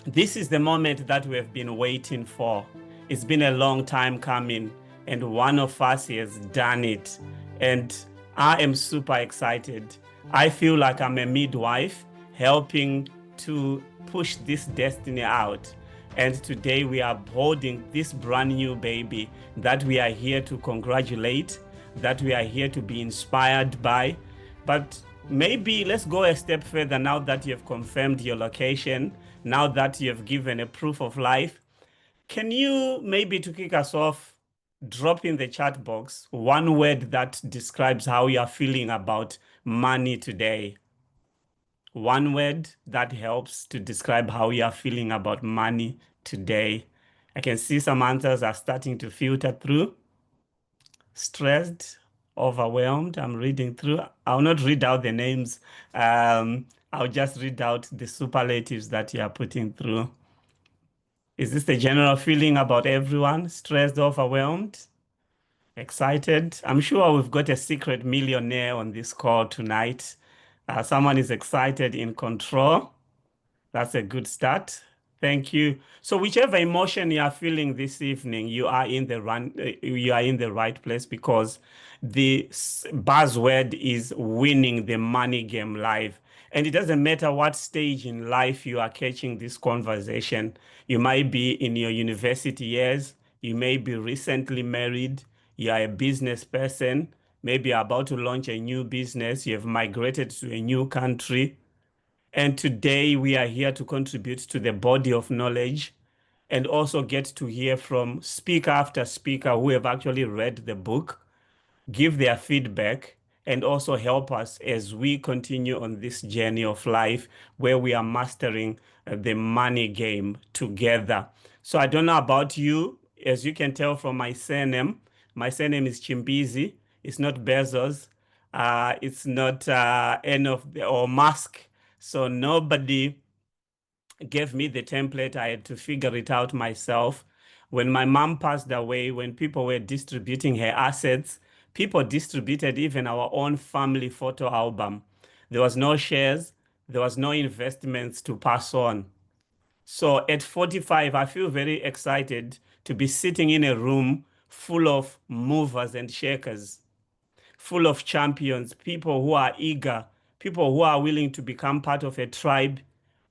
This is the moment that we have been waiting for. It's been a long time coming, and one of us has done it. And I am super excited. I feel like I'm a midwife helping to push this destiny out. And today we are holding this brand new baby that we are here to congratulate, that we are here to be inspired by. But maybe let's go a step further now that you have confirmed your location, now that you have given a proof of life. Can you maybe to kick us off, drop in the chat box one word that describes how you are feeling about money today? One word that helps to describe how you are feeling about money today. I can see some answers are starting to filter through. Stressed, overwhelmed. I'm reading through. I'll not read out the names. I'll just read out the superlatives that you are putting through. Is this the general feeling about everyone? Stressed, overwhelmed, excited? I'm sure we've got a secret millionaire on this call tonight. Someone is excited, in control. That's a good start. Thank you. So whichever emotion you are feeling this evening, you are in the right place, because the buzzword is winning the money game live. And it doesn't matter what stage in life you are catching this conversation. You might be in your university years, you may be recently married, you are a business person, maybe you're about to launch a new business, you have migrated to a new country, and today we are here to contribute to the body of knowledge and also get to hear from speaker after speaker who have actually read the book, give their feedback, and also help us as we continue on this journey of life where we are mastering the money game together. So I don't know about you. As you can tell from my surname is Chimbizi. It's not Bezos. It's not any of the, or Musk. So nobody gave me the template. I had to figure it out myself. When my mom passed away, when people were distributing her assets, people distributed even our own family photo album. There was no shares, there was no investments to pass on. So at 45, I feel very excited to be sitting in a room full of movers and shakers, full of champions, people who are eager, people who are willing to become part of a tribe,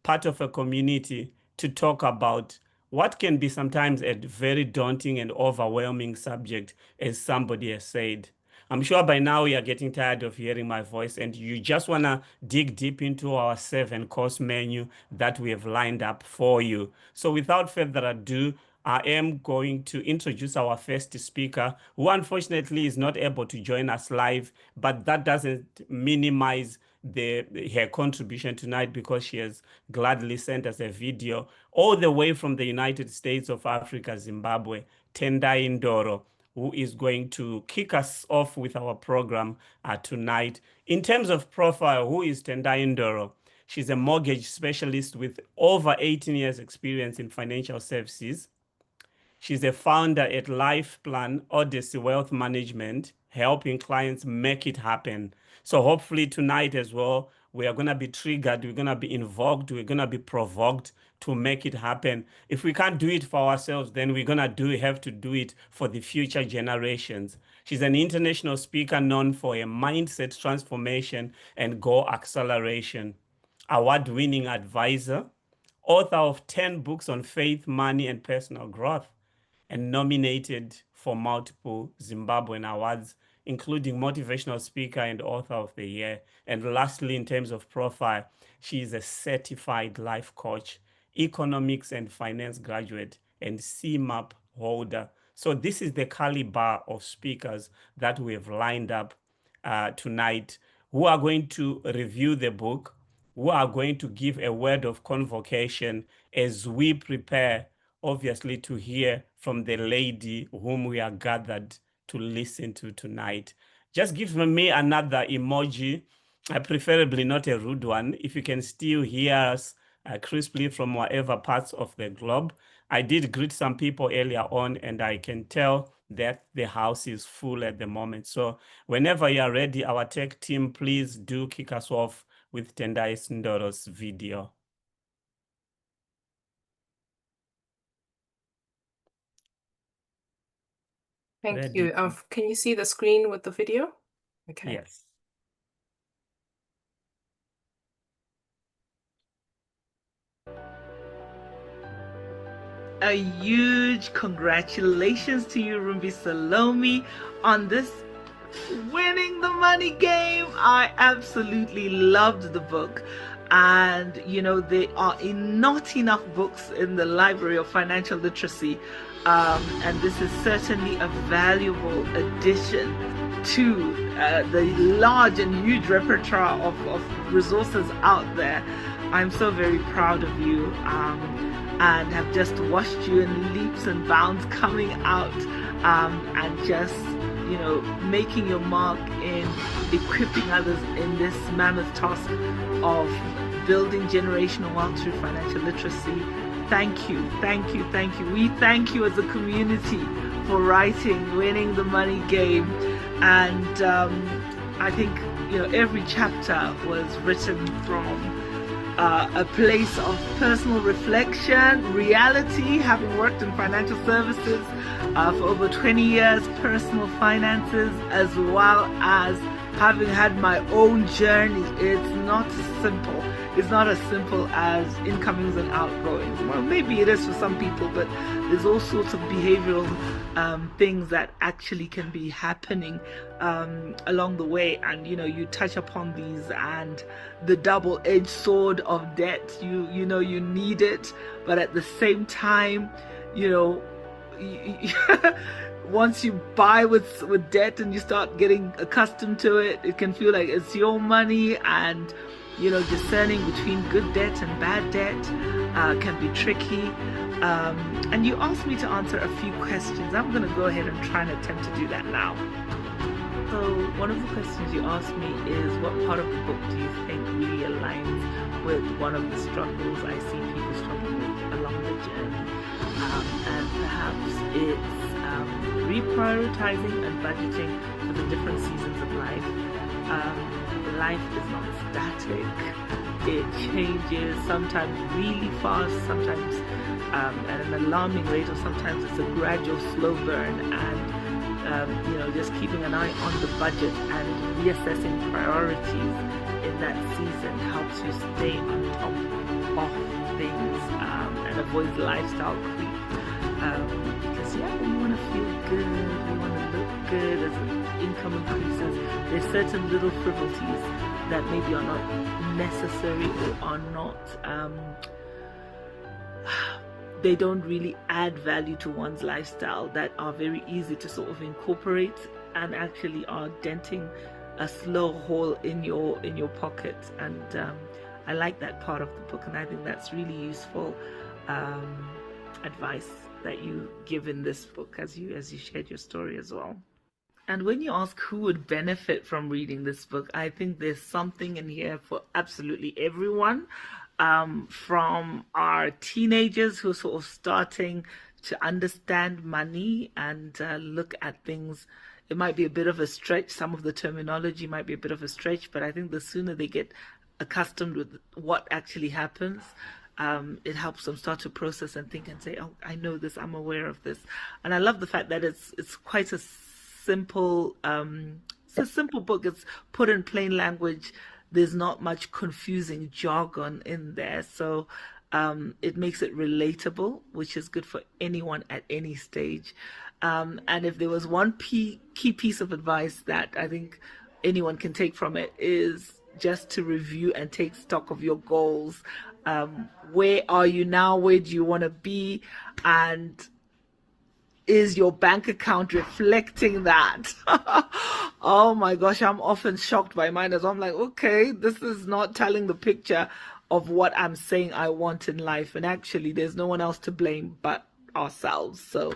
part of a community, to talk about what can be sometimes a very daunting and overwhelming subject, as somebody has said. I'm sure by now you are getting tired of hearing my voice and you just want to dig deep into our 7 course menu that we have lined up for you. So without further ado, I am going to introduce our first speaker, who unfortunately is not able to join us live, but that doesn't minimize her contribution tonight, because she has gladly sent us a video all the way from the United States of Africa, Zimbabwe, Tendai Ndoro, who is going to kick us off with our program tonight. In terms of profile, who is Tendai Ndoro? She's a mortgage specialist with over 18 years experience in financial services. She's a founder at Life Plan Odyssey Wealth Management, helping clients make it happen. So hopefully tonight as well, we are going to be triggered, we're going to be invoked, we're going to be provoked to make it happen. If we can't do it for ourselves, then we're going to have to do it for the future generations. She's an international speaker known for a mindset transformation and goal acceleration, award-winning advisor, author of 10 books on faith, money, and personal growth, and nominated for multiple Zimbabwean awards, including Motivational Speaker and Author of the Year. And lastly, in terms of profile, she is a certified life coach, economics and finance graduate, and CMAP holder. So this is the caliber of speakers that we have lined up tonight, who are going to review the book, who are going to give a word of convocation as we prepare, obviously, to hear from the lady whom we are gathered to listen to tonight. Just give me another emoji, preferably not a rude one, if you can still hear us crisply from whatever parts of the globe. I did greet some people earlier on, and I can tell that the house is full at the moment. So whenever you are ready, our tech team, please do kick us off with Tendai Ndoro's video. Thank you. Can you see the screen with the video? Okay. Yes. A huge congratulations to you, Rumbi Salome, on this winning the money game. I absolutely loved the book. And, you know, there are not enough books in the library of financial literacy. And this is certainly a valuable addition to the large and huge repertoire of resources out there. I'm so very proud of you. And have just watched you in leaps and bounds coming out and just, you know, making your mark in equipping others in this mammoth task of building generational wealth through financial literacy. Thank you, thank you, thank you. We thank you as a community for writing Winning the Money Game. And I think, you know, every chapter was written from a place of personal reflection, reality, having worked in financial services for over 20 years, personal finances, as well as having had my own journey. It's not simple. It's not as simple as incomings and outgoings. Well, maybe it is for some people, but there's all sorts of behavioral things that actually can be happening along the way. And, you know, you touch upon these and the double-edged sword of debt. You know, you need it, but at the same time, you know, once you buy with debt and you start getting accustomed to it, it can feel like it's your money. And, you know, discerning between good debt and bad debt can be tricky. And you asked me to answer a few questions. I'm going to go ahead and try and attempt to do that now. So one of the questions you asked me is, what part of the book do you think really aligns with one of the struggles I see people struggling with along the journey? And perhaps it's reprioritizing and budgeting for the different seasons of life. Life is not static. It changes, sometimes really fast, sometimes at an alarming rate, or sometimes it's a gradual slow burn. And you know, just keeping an eye on the budget and reassessing priorities in that season helps you stay on top of things and avoid lifestyle creep. Because yeah, we want to feel good, we want to look good as income increases. There's certain little frivolities that maybe are not necessary or are not they don't really add value to one's lifestyle, that are very easy to sort of incorporate and actually are denting a slow hole in your pocket. And I like that part of the book, and I think that's really useful advice that you give in this book as you shared your story as well. And when you ask who would benefit from reading this book, I think there's something in here for absolutely everyone. From our teenagers who are sort of starting to understand money and look at things. It might be a bit of a stretch. Some of the terminology might be a bit of a stretch, but I think the sooner they get accustomed with what actually happens, it helps them start to process and think and say, oh, I know this, I'm aware of this. And I love the fact that it's quite a simple, it's a simple book. It's put in plain language. There's not much confusing jargon in there. So it makes it relatable, which is good for anyone at any stage. And if there was one key piece of advice that I think anyone can take from it, is just to review and take stock of your goals. Where are you now? Where do you want to be? And is your bank account reflecting that? Oh my gosh, I'm often shocked by mine as I'm like, okay, this is not telling the picture of what I'm saying I want in life. And actually, there's no one else to blame but ourselves. So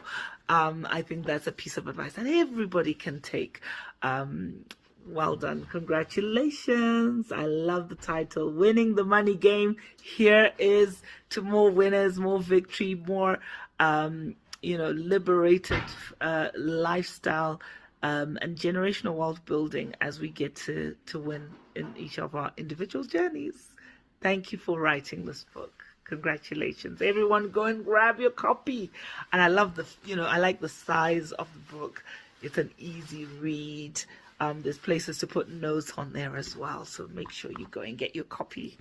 I think that's a piece of advice that everybody can take. Well done. Congratulations. I love the title, Winning the Money Game. Here is to more winners, more victory, more liberated lifestyle and generational wealth building as we get to win in each of our individual journeys. Thank you for writing this book. Congratulations. Everyone go and grab your copy. And I love I like the size of the book. It's an easy read. There's places to put notes on there as well. So make sure you go and get your copy.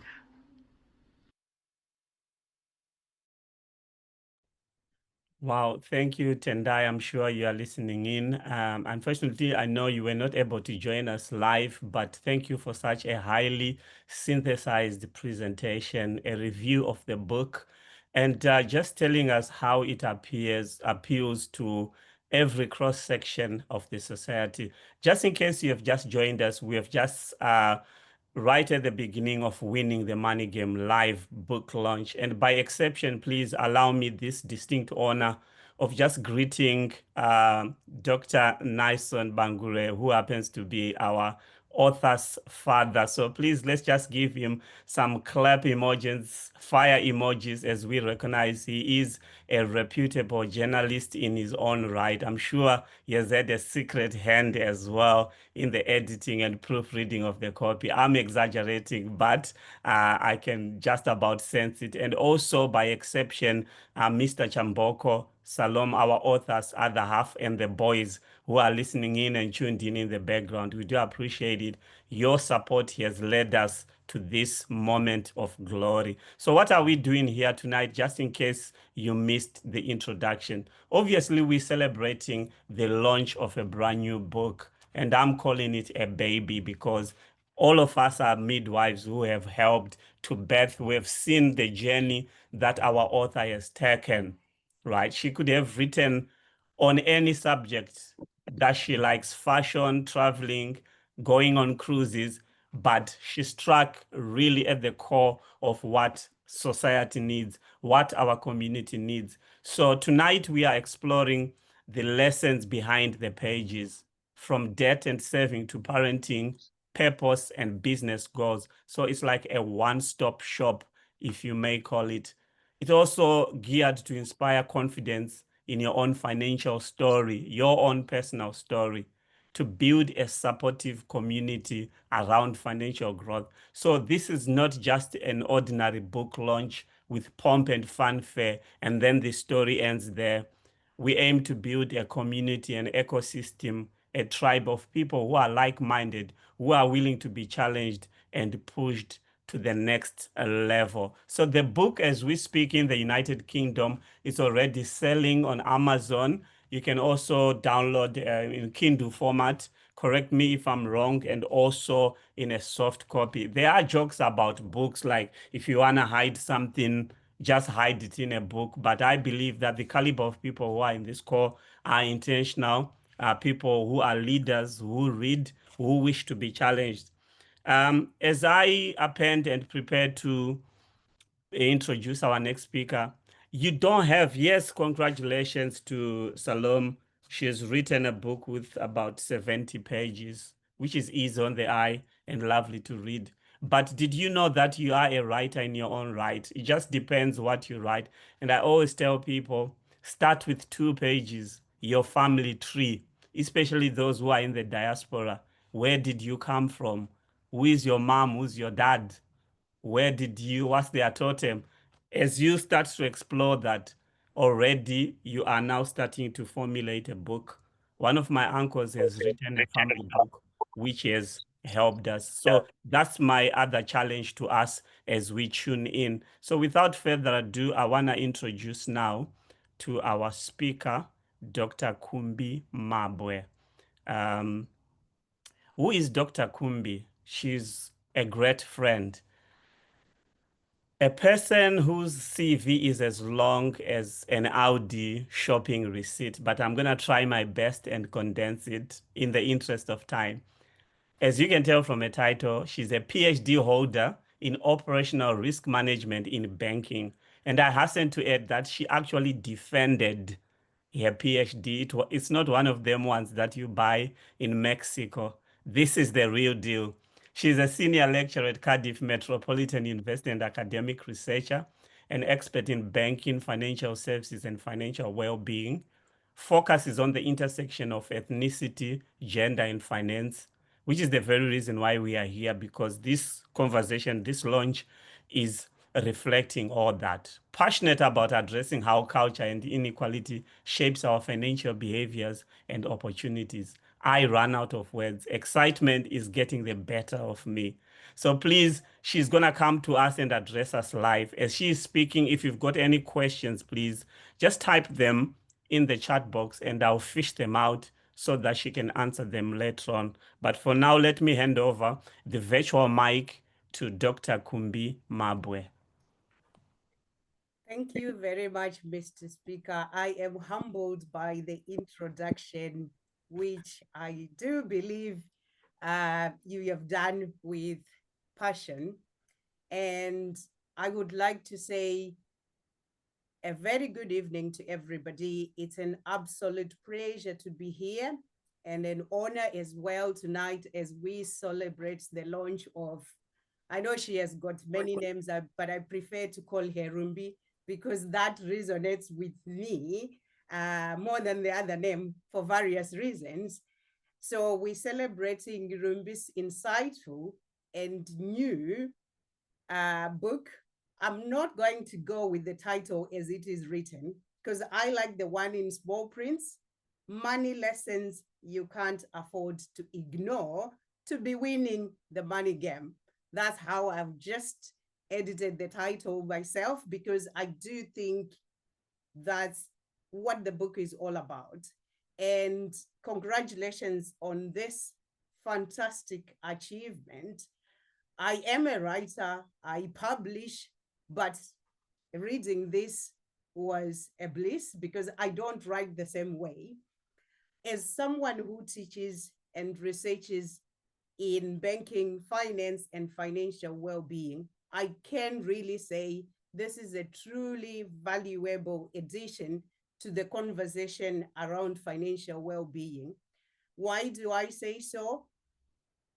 Wow, thank you, Tendai. I'm sure you are listening in. Unfortunately, I know you were not able to join us live, but thank you for such a highly synthesized presentation, a review of the book, and just telling us how it appeals to every cross section of the society. Just in case you have just joined us, we have just right at the beginning of Winning the Money Game live book launch. And by exception, please allow me this distinct honor of just greeting Dr. Nyson Bangure, who happens to be our author's father. So please, let's just give him some clap emojis, fire emojis, as we recognize he is a reputable journalist in his own right. I'm sure he has had a secret hand as well in the editing and proofreading of the copy. I'm exaggerating, but I can just about sense it. And also, by exception, Mr. Chamboko, Salome, our author's other half, and the boys who are listening in and tuned in the background. We do appreciate it. Your support has led us to this moment of glory. So what are we doing here tonight, just in case you missed the introduction? Obviously, we're celebrating the launch of a brand new book, and I'm calling it a baby because all of us are midwives who have helped to birth. We've seen the journey that our author has taken, right? She could have written on any subject that she likes: fashion, traveling, going on cruises, but she struck really at the core of what society needs, what our community needs. So tonight we are exploring the lessons behind the pages, from debt and saving to parenting, purpose, and business goals. So it's like a one-stop shop, if you may call it. It's also geared to inspire confidence in your own financial story, your own personal story, to build a supportive community around financial growth. So this is not just an ordinary book launch with pomp and fanfare, and then the story ends there. We aim to build a community, an ecosystem, a tribe of people who are like-minded, who are willing to be challenged and pushed to the next level. So the book, as we speak in the United Kingdom, is already selling on Amazon. You can also download in Kindle format. Correct me if I'm wrong, and also in a soft copy. There are jokes about books, like if you want to hide something, just hide it in a book. But I believe that the caliber of people who are in this call are intentional, people who are leaders, who read, who wish to be challenged. As I append and prepare to introduce our next speaker, you don't have, yes, congratulations to Salome. She has written a book with about 70 pages, which is easy on the eye and lovely to read. But did you know that you are a writer in your own right? It just depends what you write. And I always tell people, start with 2 pages, your family tree, especially those who are in the diaspora. Where did you come from? Who is your mom? Who's your dad? What's their totem? As you start to explore that, already you are now starting to formulate a book. One of my uncles has written a family book, which has helped us. So that's my other challenge to us as we tune in. So without further ado, I want to introduce now to our speaker, Dr. Kumbi Mabwe. Who is Dr. Kumbi? She's a great friend, a person whose CV is as long as an Audi shopping receipt, but I'm going to try my best and condense it in the interest of time. As you can tell from her title, she's a PhD holder in operational risk management in banking. And I hasten to add that she actually defended her PhD. It's not one of them ones that you buy in Mexico. This is the real deal. She's a senior lecturer at Cardiff Metropolitan University and academic researcher, an expert in banking, financial services, and financial well-being. Focuses on the intersection of ethnicity, gender, and finance, which is the very reason why we are here, because this conversation, this launch, is reflecting all that. Passionate about addressing how culture and inequality shapes our financial behaviors and opportunities. I run out of words. Excitement is getting the better of me. So please, she's going to come to us and address us live. As she is speaking, if you've got any questions, please just type them in the chat box and I'll fish them out so that she can answer them later on. But for now, let me hand over the virtual mic to Dr. Kumbi Mabwe. Thank you very much, Mr. Speaker. I am humbled by the introduction, which I do believe you have done with passion. And I would like to say a very good evening to everybody. It's an absolute pleasure to be here and an honor as well tonight as we celebrate the launch of, I know she has got many names, but I prefer to call her Rumbi because that resonates with me more than the other name for various reasons. So we're celebrating Rumbi's insightful and new book. I'm not going to go with the title as it is written because I like the one in small prints, Money Lessons You Can't Afford to Ignore to be winning the money game. That's how I've just edited the title myself because I do think that's what the book is all about. And congratulations on this fantastic achievement. I am a writer, I publish, but reading this was a bliss because I don't write the same way. As someone who teaches and researches in banking, finance, and financial well-being, I can really say this is a truly valuable addition to the conversation around financial well-being. Why do I say so?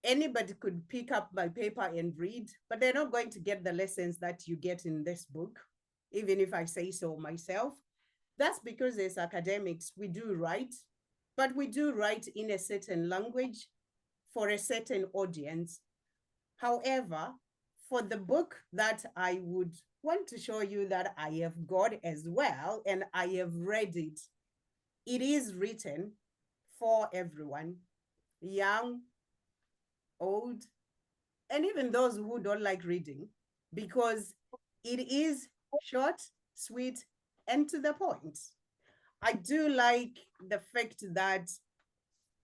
Anybody could pick up my paper and read, but they're not going to get the lessons that you get in this book, even if I say so myself. That's because as academics, we do write, but we do write in a certain language for a certain audience. However, for the book that I would want to show you that I have got as well, and I have read it, it is written for everyone, young, old, and even those who don't like reading, because it is short, sweet, and to the point. I do like the fact that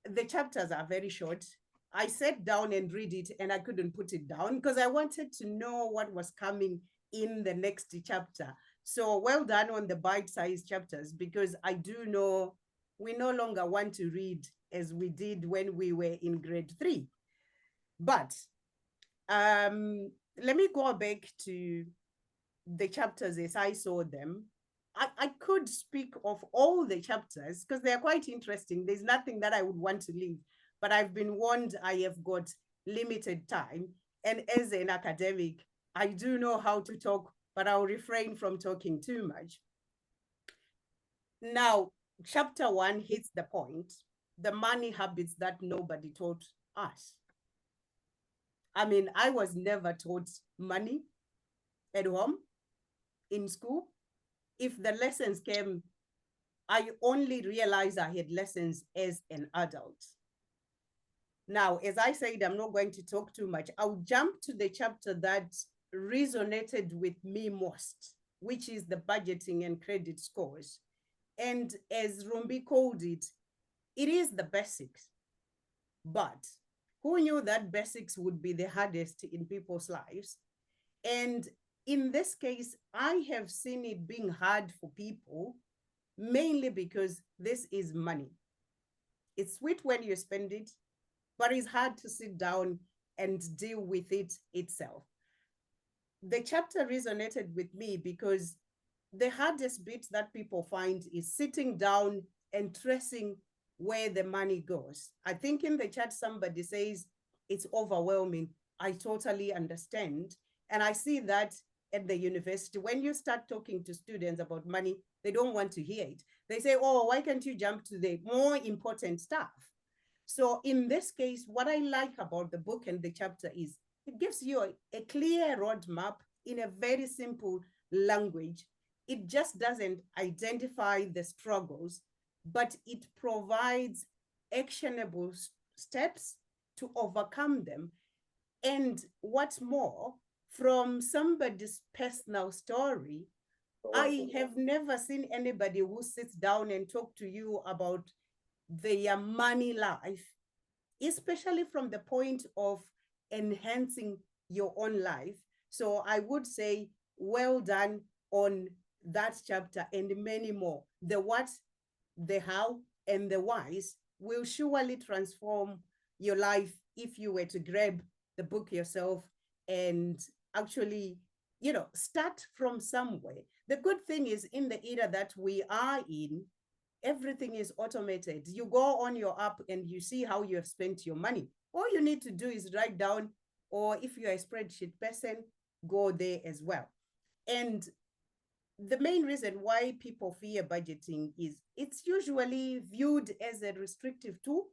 the chapters are very short. I sat down and read it and I couldn't put it down because I wanted to know what was coming in the next chapter. So well done on the bite-sized chapters because I do know we no longer want to read as we did when we were in grade 3. But let me go back to the chapters as I saw them. I could speak of all the chapters because they're quite interesting. There's nothing that I would want to leave, but I've been warned I have got limited time. And as an academic, I do know how to talk, but I'll refrain from talking too much. Now, chapter 1 hits the point, the money habits that nobody taught us. I mean, I was never taught money at home, in school. If the lessons came, I only realized I had lessons as an adult. Now, as I said, I'm not going to talk too much. I'll jump to the chapter that resonated with me most, which is the budgeting and credit scores. And as Rumbi called it, it is the basics. But who knew that basics would be the hardest in people's lives? And in this case, I have seen it being hard for people, mainly because this is money. It's sweet when you spend it, but it's hard to sit down and deal with it itself. The chapter resonated with me because the hardest bit that people find is sitting down and tracing where the money goes. I think in the chat, somebody says it's overwhelming. I totally understand. And I see that at the university, when you start talking to students about money, they don't want to hear it. They say, oh, why can't you jump to the more important stuff? So in this case, what I like about the book and the chapter is it gives you a clear roadmap in a very simple language. It just doesn't identify the struggles, but it provides actionable steps to overcome them. And what's more, from somebody's personal story, I have never seen anybody who sits down and talk to you about their money life, especially from the point of enhancing your own life. So I would say, well done on that chapter and many more. The what, the how, and the whys will surely transform your life if you were to grab the book yourself and actually, start from somewhere. The good thing is, in the era that we are in, everything is automated. You go on your app and you see how you have spent your money. All you need to do is write down, or if you're a spreadsheet person, go there as well. And the main reason why people fear budgeting is it's usually viewed as a restrictive tool.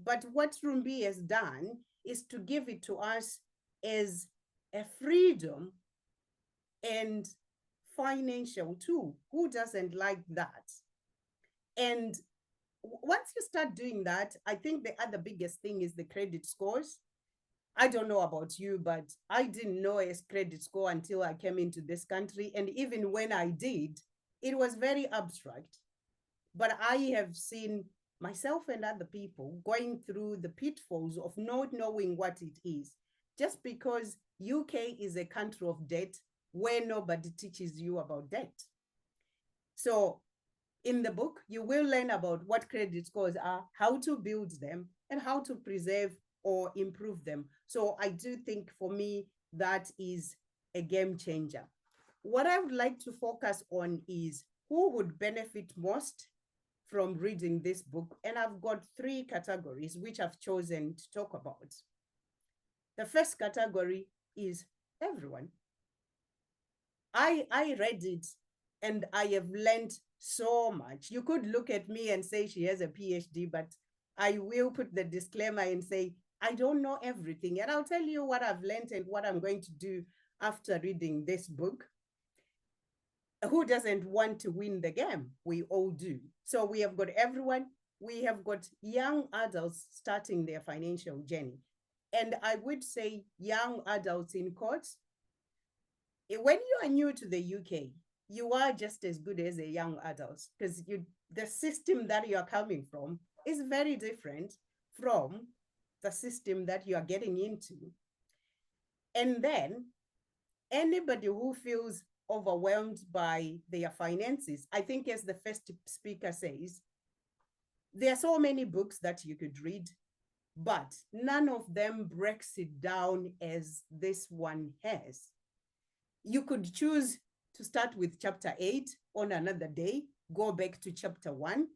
But what Rumbi has done is to give it to us as a freedom and financial tool. Who doesn't like that? And once you start doing that, I think the other biggest thing is the credit scores. I don't know about you, but I didn't know a credit score until I came into this country. And even when I did, it was very abstract. But I have seen myself and other people going through the pitfalls of not knowing what it is, just because UK is a country of debt where nobody teaches you about debt. So in the book, you will learn about what credit scores are, how to build them, and how to preserve or improve them. So I do think, for me, that is a game changer. What I would like to focus on is who would benefit most from reading this book. And I've got 3 categories which I've chosen to talk about. The first category is everyone. I read it and I have learned so much. You could look at me and say she has a PhD, but I will put the disclaimer and say, I don't know everything. And I'll tell you what I've learned and what I'm going to do after reading this book. Who doesn't want to win the game? We all do. So we have got everyone. We have got young adults starting their financial journey. And I would say young adults in quotes. When you are new to the UK, you are just as good as a young adult, because the system that you are coming from is very different from the system that you are getting into. And then anybody who feels overwhelmed by their finances, I think, as the first speaker says, there are so many books that you could read, but none of them breaks it down as this one has. You could choose to start with chapter 8 on another day, go back to chapter 1,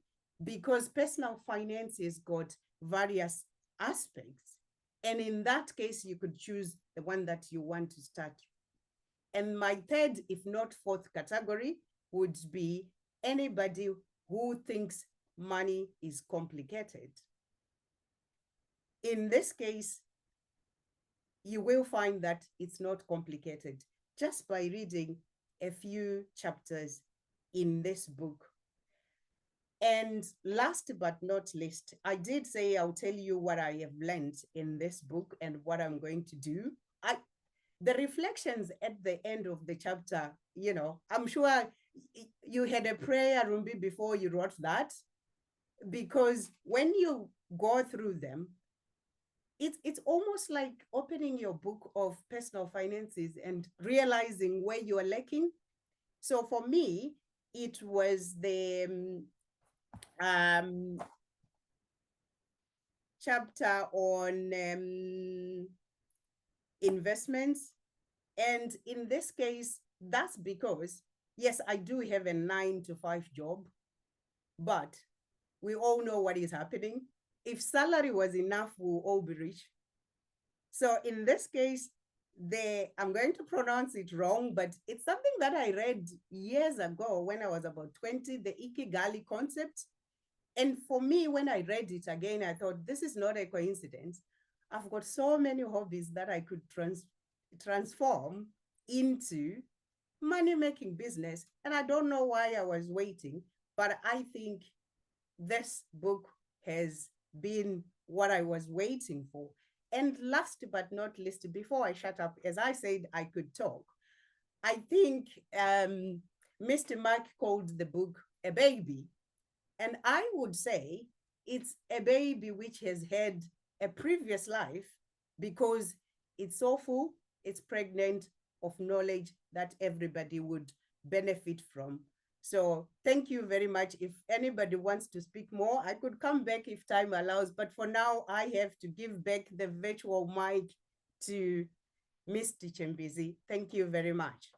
because personal finance has got various aspects. And in that case, you could choose the one that you want to start. And my third, if not fourth category, would be anybody who thinks money is complicated. In this case, you will find that it's not complicated just by reading a few chapters in this book. And last but not least, I did say I'll tell you what I have learned in this book and what I'm going to do. The reflections at the end of the chapter, I'm sure you had a prayer, Rumbi, before you wrote that, because when you go through them, it's almost like opening your book of personal finances and realizing where you are lacking. So for me, it was the chapter on investments. And in this case, that's because, yes, I do have a 9-to-5 job, but we all know what is happening. If salary was enough, we'll all be rich. So in this case, I'm going to pronounce it wrong, but it's something that I read years ago when I was about 20, the Ikigali concept. And for me, when I read it again, I thought, this is not a coincidence. I've got so many hobbies that I could transform into money-making business. And I don't know why I was waiting, but I think this book has been what I was waiting for. And last but not least, before I shut up, as I said, I could talk. I think Mr. Mark called the book a baby. And I would say it's a baby which has had a previous life because it's so full, it's pregnant of knowledge that everybody would benefit from. So thank you very much. If anybody wants to speak more, I could come back if time allows. But for now, I have to give back the virtual mic to Mr. Chambezi. Thank you very much.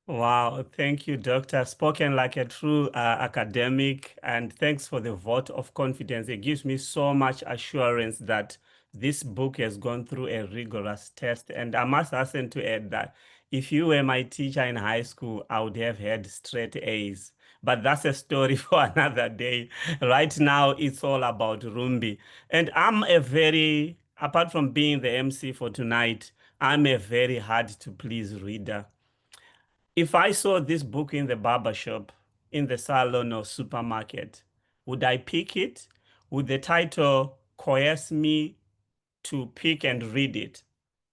Wow, thank you, Doctor. Spoken like a true academic, and thanks for the vote of confidence. It gives me so much assurance that this book has gone through a rigorous test. And I must hasten to add that if you were my teacher in high school, I would have had straight A's. But that's a story for another day. Right now, it's all about Rumbi. And apart from being the MC for tonight, I'm a very hard to please reader. If I saw this book in the barber shop, in the salon or supermarket, would I pick it? Would the title coerce me to pick and read it?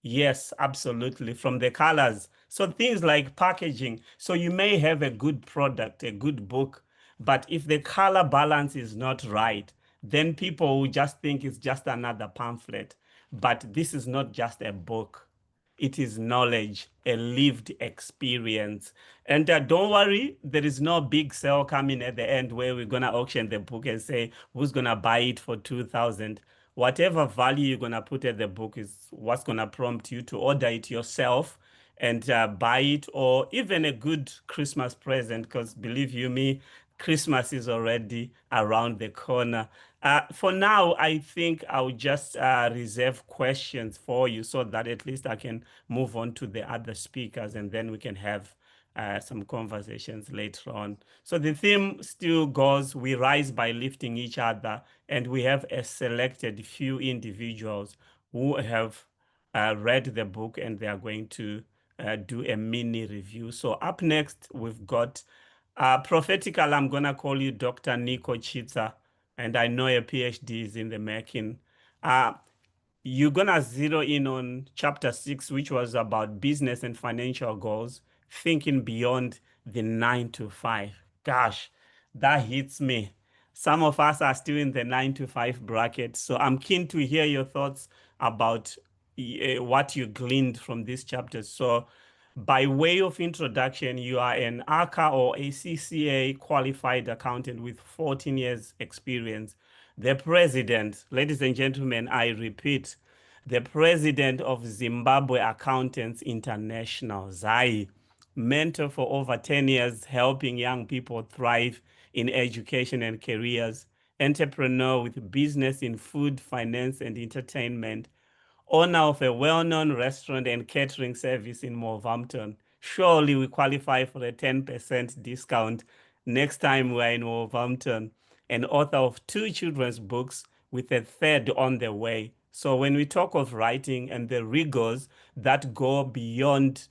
Yes, absolutely. From the colors. So things like packaging. So you may have a good product, a good book, but if the color balance is not right, then people will just think it's just another pamphlet. But this is not just a book. It is knowledge, a lived experience. And don't worry, there is no big sale coming at the end where we're going to auction the book and say, who's going to buy it for 2,000? Whatever value you're going to put at the book is what's going to prompt you to order it yourself and buy it, or even a good Christmas present, because believe you me, Christmas is already around the corner. For now, I think I'll just reserve questions for you so that at least I can move on to the other speakers and then we can have some conversations later on. So the theme still goes, we rise by lifting each other, and we have a selected few individuals who have read the book and they are going to do a mini review. So up next, we've got prophetical, I'm going to call you Dr. Nico Chitsa, and I know your PhD is in the making. You're going to zero in on chapter 6, which was about business and financial goals, thinking beyond the 9 to 5. Gosh, that hits me. Some of us are still in the 9 to 5 bracket. So I'm keen to hear your thoughts about what you gleaned from this chapter. So by way of introduction, you are an ACA or ACCA qualified accountant with 14 years experience. The president, ladies and gentlemen, I repeat, the president of Zimbabwe Accountants International, ZAI, mentor for over 10 years, helping young people thrive in education and careers, entrepreneur with business in food, finance, and entertainment, owner of a well-known restaurant and catering service in Wolverhampton. Surely we qualify for a 10% discount next time we're in Wolverhampton. And author of 2 children's books with a third on the way. So when we talk of writing and the rigors that go beyond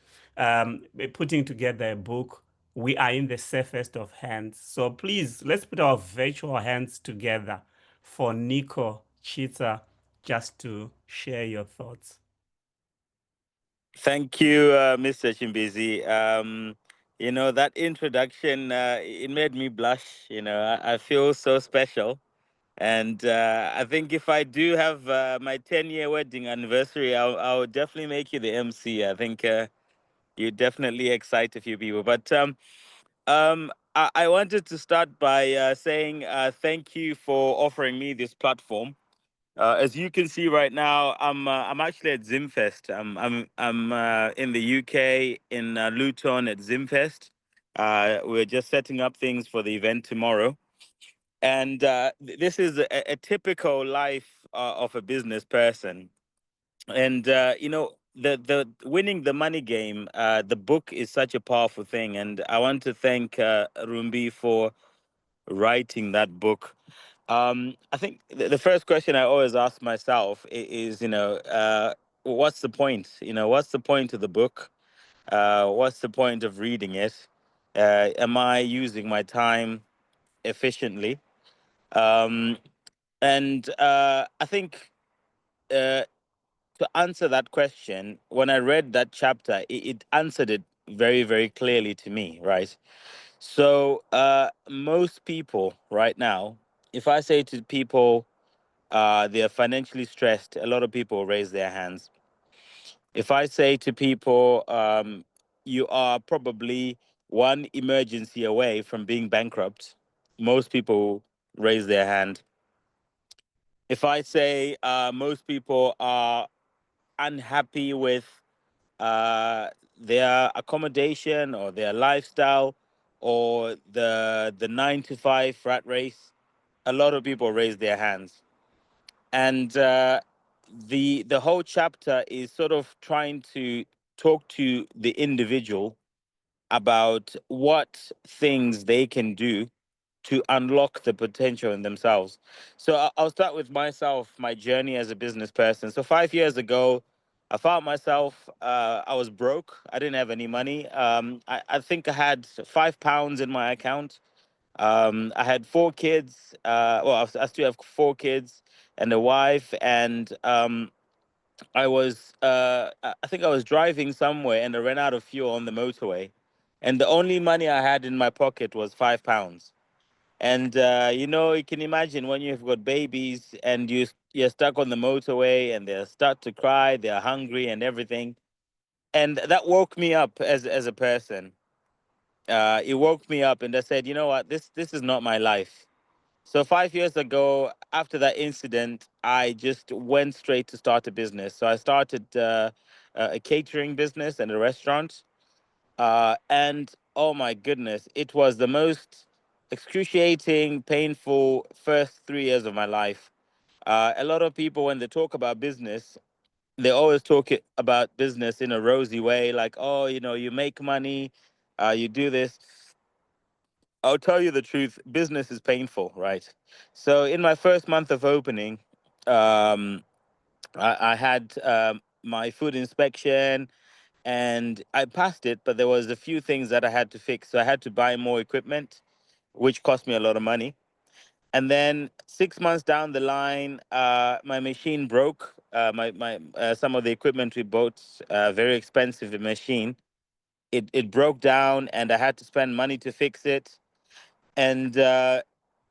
putting together a book, we are in the safest of hands. So please, let's put our virtual hands together for Nico Chitsa just to share your thoughts. Thank you, Mr. Chimbezi. That introduction, it made me blush. I feel so special. And I think if I do have my 10-year wedding anniversary, I'll definitely make you the MC. I think you definitely excite a few people. But I wanted to start by saying thank you for offering me this platform. As you can see right now, I'm actually at Zimfest. I'm in the UK in Luton at Zimfest. We're just setting up things for the event tomorrow, and this is a typical life of a business person. And the winning the money game. The book is such a powerful thing, and I want to thank Rumbi for writing that book. I think the first question I always ask myself is, what's the point? What's the point of the book? What's the point of reading it? Am I using my time efficiently? Um, and I think uh, to answer that question, when I read that chapter, it answered it very, very clearly to me, right? So, most people right now, if I say to people they're financially stressed, a lot of people raise their hands. If I say to people, you are probably one emergency away from being bankrupt, most people raise their hand. If I say most people are unhappy with their accommodation or their lifestyle or the 9 to 5 rat race, a lot of people raise their hands. And the whole chapter is sort of trying to talk to the individual about what things they can do to unlock the potential in themselves. So I'll start with myself, my journey as a business person. So 5 years ago, I found myself, I was broke. I didn't have any money. I think I had £5 in my account. I had 4 kids. I still have 4 kids and a wife. And I think I was driving somewhere and I ran out of fuel on the motorway. And the only money I had in my pocket was £5. And you can imagine when you've got babies and you're stuck on the motorway and they start to cry, they're hungry and everything. And that woke me up as a person. It woke me up, and I said, you know what, this is not my life. So 5 years ago, after that incident, I just went straight to start a business. So I started a catering business and a restaurant. And oh my goodness, it was the most excruciating, painful first 3 years of my life. A lot of people, when they talk about business, they always talk about business in a rosy way, like, oh, you make money, you do this. I'll tell you the truth, business is painful, right? So in my first month of opening, um, I had my food inspection and I passed it, but there was a few things that I had to fix. So I had to buy more equipment, which cost me a lot of money. And then 6 months down the line, my machine broke. My some of the equipment we bought, very expensive machine. It broke down, and I had to spend money to fix it. And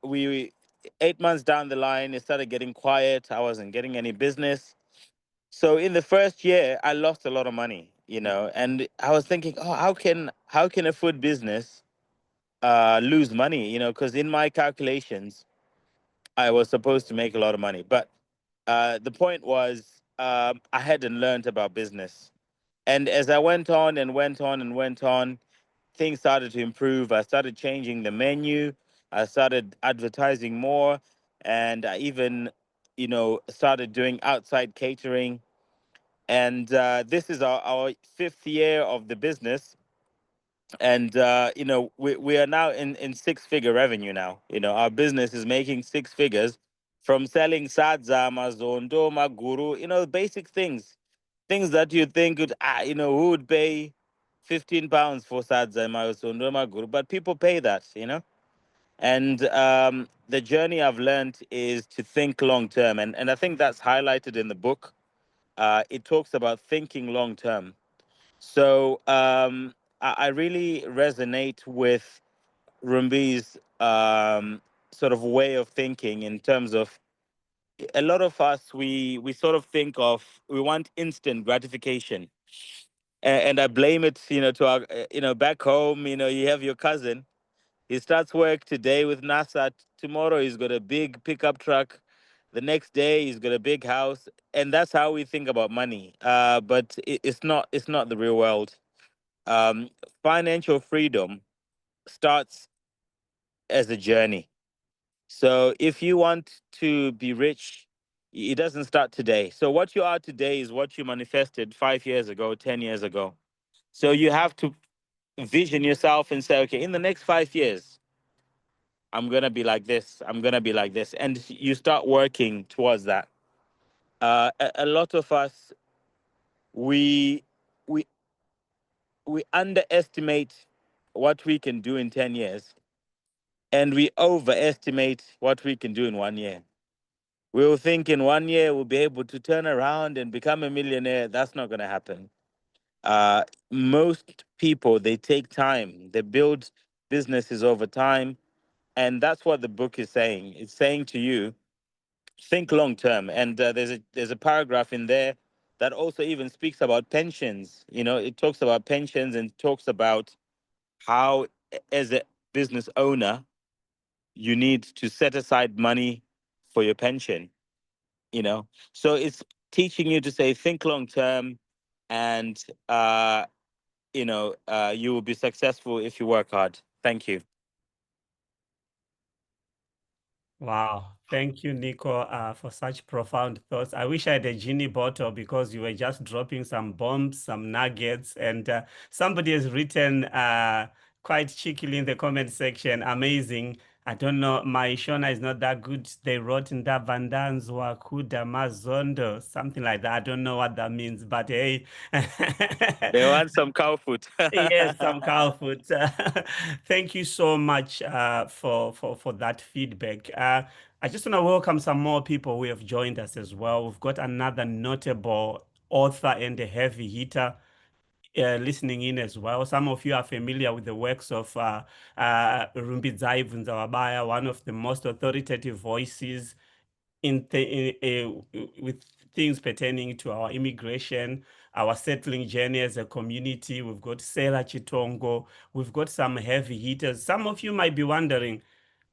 we 8 months down the line, it started getting quiet. I wasn't getting any business. So in the first year, I lost a lot of money, and I was thinking, oh, how can a food business lose money? Because in my calculations, I was supposed to make a lot of money, but the point was I hadn't learned about business. And as I went on and went on and went on, things started to improve. I started changing the menu. I started advertising more, and I even, started doing outside catering. And this is our fifth year of the business, and we are now in six-figure revenue now. Our business is making six figures from selling sadza, mazondo, maguru, basic things that you think would, who would pay £15 for sadza, mazondo, maguru, but people pay that. And the journey I've learned is to think long term, and I think that's highlighted in the book. It talks about thinking long term. So I really resonate with Rumbi's sort of way of thinking, in terms of a lot of us, we sort of think of, we want instant gratification. And I blame it, to our, back home, you have your cousin. He starts work today with NASA. Tomorrow he's got a big pickup truck. The next day he's got a big house, and that's how we think about money. But it's not the real world. um, Financial freedom starts as a journey. So if you want to be rich, it doesn't start today. So what you are today is what you manifested 5 years ago, 10 years ago. So you have to vision yourself and say, okay, in the next 5 years, I'm going to be like this. I'm going to be like this. And you start working towards that. A lot of us, we, we, we underestimate what we can do in 10 years, and we overestimate what we can do in 1 year. We'll think in 1 year we'll be able to turn around and become a millionaire. That's not going to happen. Uh, Most people, they take time, they build businesses over time. And that's what the book is saying. It's saying to you, think long term. And there's a paragraph in there that also even speaks about pensions. You know, it talks about pensions and talks about how, as a business owner, you need to set aside money for your pension. You know, so it's teaching you to say think long term, and you will be successful if you work hard. Thank you. Wow. Thank you, Nico, for such profound thoughts. I wish I had a genie bottle because you were just dropping some bombs, some nuggets, and somebody has written quite cheekily in the comment section, amazing. I don't know, my Shona is not that good. They wrote in that Vandanzwa Kuda Mazondo, something like that. I don't know what that means, but hey. They want some cow food. Yes, some cow food. Thank you so much for that feedback. I just want to welcome some more people who have joined us as well. We've got another notable author and a heavy hitter listening in as well. Some of you are familiar with the works of Rumbi Zawabaya, one of the most authoritative voices with things pertaining to our immigration, our settling journey as a community. We've got Sarah Chitongo. We've got some heavy hitters. Some of you might be wondering,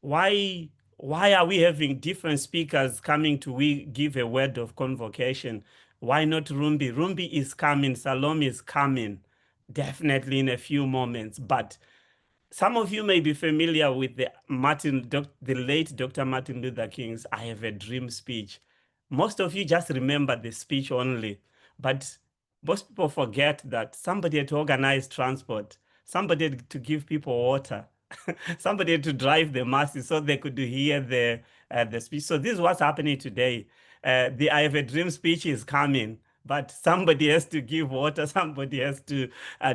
why are we having different speakers coming to we give a word of convocation? Why not Rumbi? Rumbi is coming. Salome is coming. Definitely in a few moments. But some of you may be familiar with the late Dr. Martin Luther King's "I Have a Dream" speech. Most of you just remember the speech only, but most people forget that somebody had to organize transport, somebody had to give people water, somebody had to drive the masses so they could hear the speech. So this is what's happening today. The "I Have a Dream" speech is coming, but somebody has to give water, somebody has to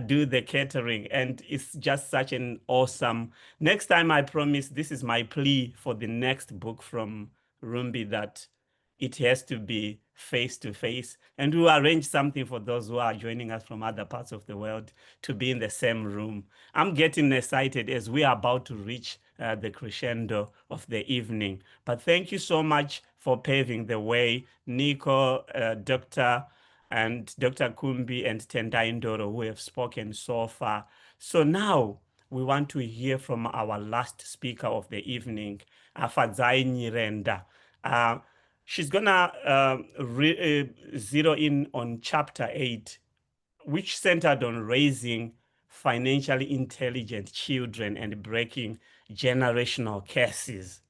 do the catering, and it's just such an awesome. Next time, I promise, this is my plea for the next book from Rumbi, that it has to be face to face, and we'll arrange something for those who are joining us from other parts of the world to be in the same room. I'm getting excited as we are about to reach the crescendo of the evening. But thank you so much for paving the way, Nico, Dr. Kumbi and Tendai Ndoro, who have spoken so far. So now we want to hear from our last speaker of the evening, Afadzai Nyirenda. She's gonna zero in on chapter 8, which centered on raising financially intelligent children and breaking generational curses.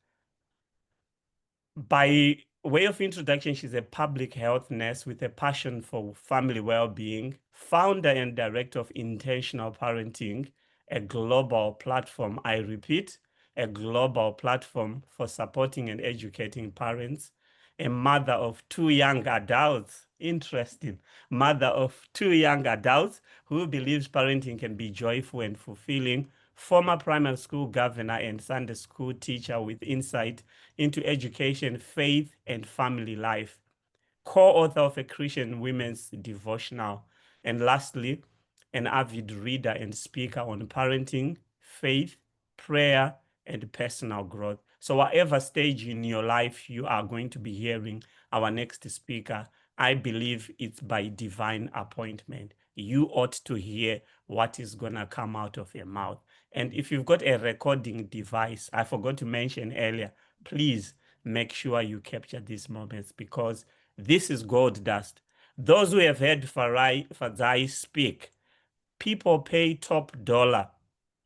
By way of introduction, she's a public health nurse with a passion for family well-being, founder and director of Intentional Parenting, a global platform, I repeat, a global platform for supporting and educating parents, a mother of 2 young adults. Interesting. Mother of 2 young adults who believes parenting can be joyful and fulfilling, former primary school governor and Sunday school teacher with insight into education, faith, and family life, co-author of a Christian women's devotional, and lastly, an avid reader and speaker on parenting, faith, prayer, and personal growth. So whatever stage in your life you are going to be hearing our next speaker, I believe it's by divine appointment. You ought to hear what is going to come out of your mouth. And if you've got a recording device, I forgot to mention earlier, please make sure you capture these moments, because this is gold dust. Those who have heard Fadzai speak, people pay top dollar.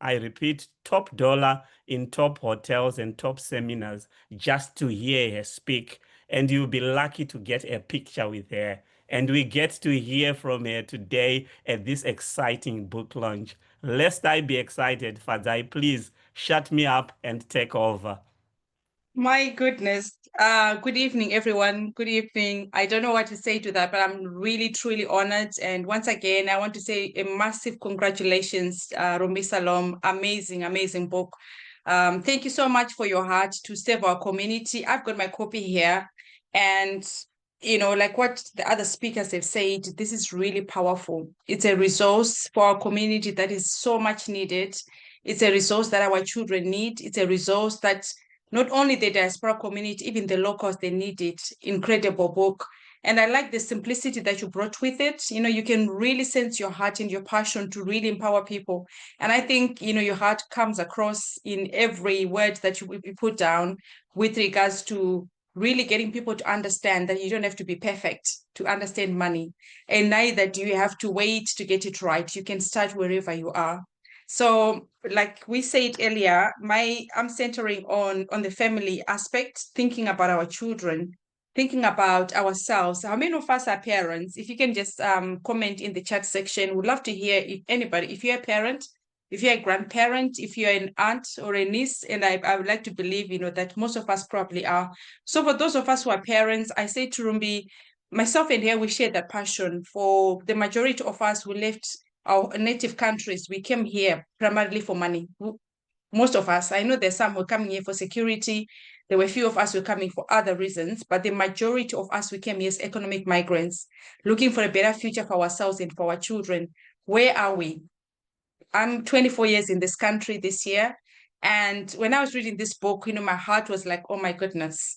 I repeat, top dollar in top hotels and top seminars just to hear her speak. And you'll be lucky to get a picture with her. And we get to hear from her today at this exciting book launch. Lest I be excited, Fadzai, please shut me up and take over. My goodness. Good evening, everyone. Good evening. I don't know what to say to that, but I'm really, truly honored. And once again, I want to say a massive congratulations, Rumbi Salome. Amazing, amazing book. Thank you so much for your heart to serve our community. I've got my copy here. And, like what the other speakers have said, this is really powerful. It's a resource for our community that is so much needed. It's a resource that our children need. It's a resource that not only the diaspora community, even the locals, they need it. Incredible book. And I like the simplicity that you brought with it. You can really sense your heart and your passion to really empower people. And I think, your heart comes across in every word that you put down with regards to really getting people to understand that you don't have to be perfect to understand money. And neither do you have to wait to get it right. You can start wherever you are. So, like we said earlier, I'm centering on the family aspect, thinking about our children, thinking about ourselves. How many of us are parents? If you can just comment in the chat section, we'd love to hear if anybody, if you're a parent, if you're a grandparent, if you're an aunt or a niece, and I would like to believe, that most of us probably are. So for those of us who are parents, I say to Rumbi, myself and here, we share that passion. For the majority of us who left our native countries, we came here primarily for money. Most of us, I know there's some who are coming here for security. There were a few of us who were coming for other reasons, but the majority of us, we came here as economic migrants, looking for a better future for ourselves and for our children. Where are we? I'm 24 years in this country this year. And when I was reading this book, my heart was like, oh my goodness,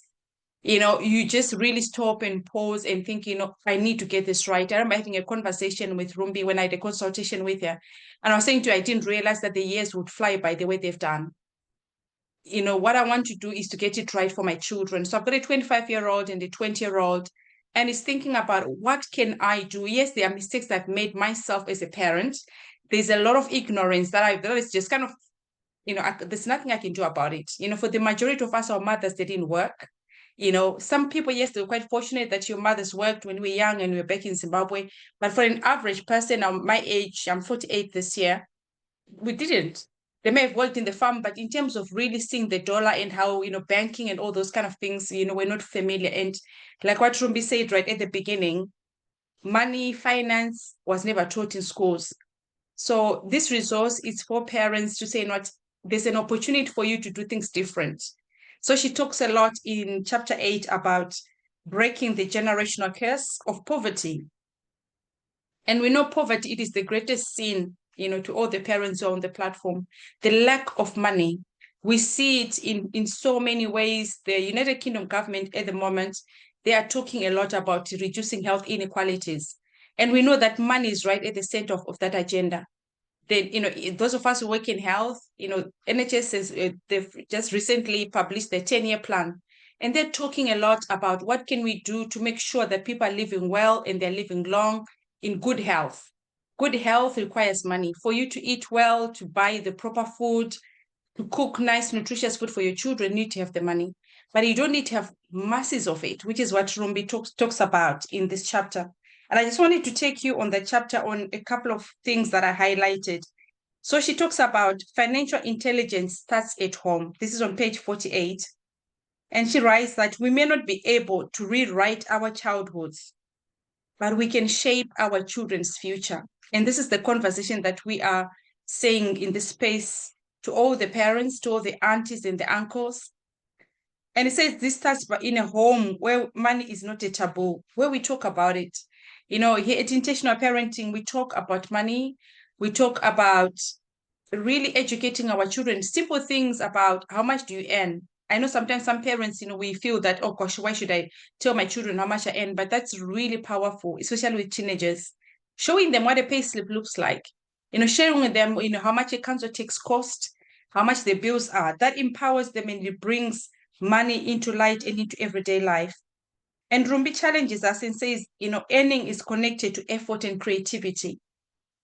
you just really stop and pause and think, I need to get this right. I remember having a conversation with Rumbi when I had a consultation with her. And I was saying to her, I didn't realize that the years would fly by the way they've done. What I want to do is to get it right for my children. So I've got a 25-year-old and a 20-year-old, and it's thinking about what can I do? Yes, there are mistakes I've made myself as a parent. There's a lot of ignorance that is just kind of, there's nothing I can do about it. For the majority of us, our mothers, they didn't work. Some people, yes, they were quite fortunate that your mothers worked when we were young and we were back in Zimbabwe. But for an average person, my age, I'm 48 this year, we didn't. They may have worked in the farm, but in terms of really seeing the dollar and how, banking and all those kind of things, we're not familiar. And like what Rumbi said right at the beginning, money, finance was never taught in schools. So this resource is for parents to say, what, there's an opportunity for you to do things different. So she talks a lot in chapter 8 about breaking the generational curse of poverty. And we know poverty, it is the greatest sin, to all the parents who are on the platform. The lack of money. We see it in so many ways. The United Kingdom government at the moment, they are talking a lot about reducing health inequalities. And we know that money is right at the center of that agenda. Then, those of us who work in health, NHS has, they've just recently published their 10-year plan. And they're talking a lot about what can we do to make sure that people are living well and they're living long in good health. Good health requires money. For you to eat well, to buy the proper food, to cook nice, nutritious food for your children, you need to have the money. But you don't need to have masses of it, which is what Rumbi talks about in this chapter. And I just wanted to take you on the chapter on a couple of things that I highlighted. So she talks about financial intelligence starts at home. This is on page 48. And she writes that we may not be able to rewrite our childhoods, but we can shape our children's future. And this is the conversation that we are saying in this space to all the parents, to all the aunties and the uncles. And it says this starts in a home where money is not a taboo, where we talk about it. Here at Intentional Parenting, we talk about money. We talk about really educating our children, simple things about how much do you earn. I know sometimes some parents, we feel that, oh gosh, why should I tell my children how much I earn? But that's really powerful, especially with teenagers. Showing them what a pay slip looks like, sharing with them, how much a council tax cost, how much the bills are. That empowers them and it brings money into light and into everyday life. And Rumbi challenges us and says, earning is connected to effort and creativity.